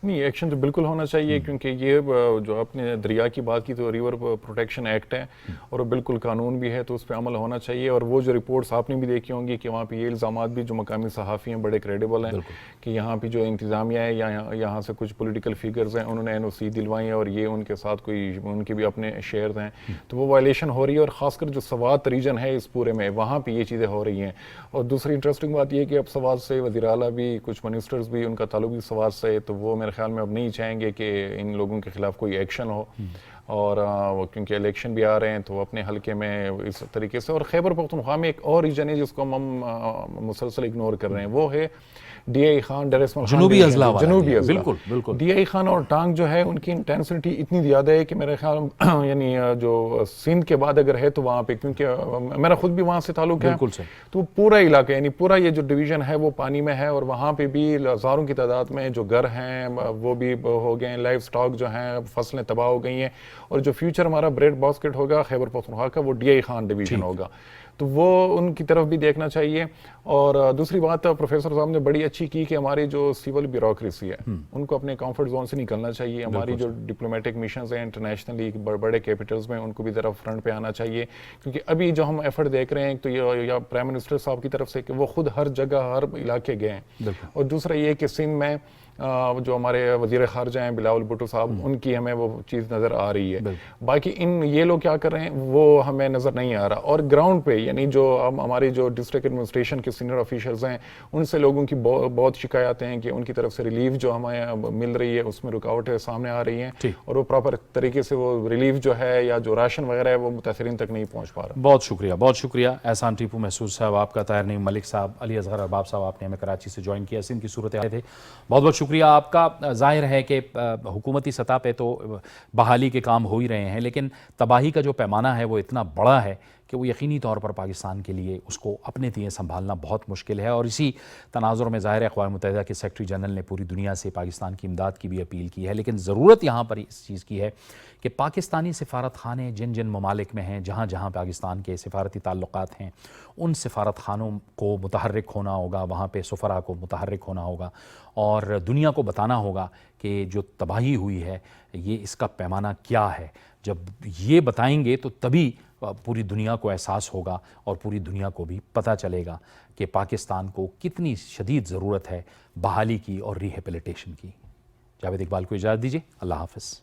नहीं, एक्शन तो बिल्कुल होना चाहिए, क्योंकि ये जो आपने दरिया की बात की तो रिवर प्रोटेक्शन एक्ट है और वो बिल्कुल कानून भी है, तो उस पर अमल होना चाहिए। और वो जो रिपोर्ट्स आपने भी देखी होंगी कि वहाँ पे ये इल्ज़ामात भी जो मकामी सहाफ़ी हैं बड़े क्रेडिबल हैं कि यहाँ पे जो इंतज़ामिया है या यहाँ से कुछ पॉलिटिकल फिगर्स हैं उन्होंने NOC दिलवाई है और ये उनके साथ कोई उनके भी अपने शेयर्स हैं, तो वो वायलेशन हो रही है। और ख़ासकर जो सवात रीजन है इस पूरे में, वहाँ पर ये चीज़ें हो रही हैं। और दूसरी इंटरेस्टिंग बात ये कि अब सवात से वज़ीर आला भी, कुछ मिनिस्टर्स भी, उनका ताल्लुक भी सवात से, तो वो मेरे ख्याल में अब नहीं चाहेंगे कि इन लोगों के खिलाफ कोई एक्शन हो। और क्योंकि इलेक्शन भी आ रहे हैं तो अपने हलके में इस तरीके से। और खैबर पख्तूनख्वा में एक और रीजन है जिसको हम मुसलसल इग्नोर कर रहे हैं, वो है DI खान, डर इस्माइल खान, जनूबी अजला, बिल्कुल बिल्कुल। DI खान और टांग जो है उनकी इंटेंसिटी इतनी ज़्यादा है कि मेरे ख्याल यानी जो सिंध के बाद अगर है तो वहाँ पे, क्योंकि मेरा खुद भी वहाँ से ताल्लुक है, तो पूरा इलाका यानी पूरा ये जो डिवीज़न है वो पानी में है। और वहाँ पे भी हज़ारों की तादाद में जो घर हैं वो भी हो गए हैं, लाइफ स्टॉक जो हैं, फसलें तबाह हो गई हैं। और जो फ्यूचर हमारा ब्रेड बास्केट होगा खैबर पख्तूनख्वा का, वो DI खान डिवीज़न होगा, तो वो उनकी तरफ भी देखना चाहिए। और दूसरी बात प्रोफेसर साहब ने बड़ी अच्छी की कि हमारी जो सिविल ब्यूरोक्रेसी है उनको अपने कंफर्ट जोन से निकलना चाहिए। हमारी जो डिप्लोमेटिक मिशंस हैं इंटरनेशनली बड़े कैपिटल्स में, उनको भी ज़रा फ्रंट पे आना चाहिए। क्योंकि अभी जो हम एफर्ट देख रहे हैं तो या प्राइम मिनिस्टर साहब की तरफ से कि वो खुद हर जगह हर इलाके गए हैं। और दूसरा ये कि सिंध में जो हमारे वज़ीर ख़ारजा हैं बिलावल भुट्टो साहब, उनकी हमें वो चीज़ नज़र आ रही है। बाकी ये लोग क्या कर रहे हैं वो हमें नज़र नहीं आ रहा। और ग्राउंड पे यानी जो हमारी जो डिस्ट्रिक्ट एडमिनिस्ट्रेशन के सीनियर ऑफिशियल्स हैं उनसे लोगों की बहुत शिकायतें हैं कि उनकी तरफ से रिलीफ जो हमें मिल रही है उसमें रुकावटें सामने आ रही हैं और वो प्रॉपर तरीके से वो रिलीफ जो है या जो राशन वगैरह है वो मुतासरीन तक नहीं पहुँच पा रहा। बहुत शुक्रिया एहसान टीपू महसूद साहब आपका, ताहिर नईम मलिक साहब, अली असगर अरबाब साहब, आपने हमें कराची से ज्वाइन किया, सिंध की सूरत हाल थे। बहुत शुक्रिया आपका। जाहिर है कि हुकूमती सतह पे तो बहाली के काम हो ही रहे हैं, लेकिन तबाही का जो पैमाना है वो इतना बड़ा है कि वो यकीनी तौर पर पाकिस्तान के लिए उसको अपने लिए संभालना बहुत मुश्किल है। और इसी तनाजुर में ज़ाहिर है अक़वाम मुत्तहिदा के सेक्रेटरी जनरल ने पूरी दुनिया से पाकिस्तान की इमदाद की भी अपील की है। लेकिन ज़रूरत यहाँ पर इस चीज़ की है कि पाकिस्तानी सिफारत खाने जिन जिन ममालिक में हैं, जहाँ जहाँ पाकिस्तान के सिफारती ताल्लुक़ात हैं, उन सिफारत खानों को मुतहर्रिक होना होगा, वहाँ पे सफ़रा को मुतहर्रिक होना होगा और दुनिया को बताना होगा कि जो तबाही हुई है ये इसका पैमाना क्या है। जब ये बताएंगे तो तभी पूरी दुनिया को एहसास होगा और पूरी दुनिया को भी पता चलेगा कि पाकिस्तान को कितनी शदीद ज़रूरत है बहाली की और रिहेबिलिटेशन की। जावेद इकबाल को इजाज़त दीजिए, अल्लाह हाफ़िज़।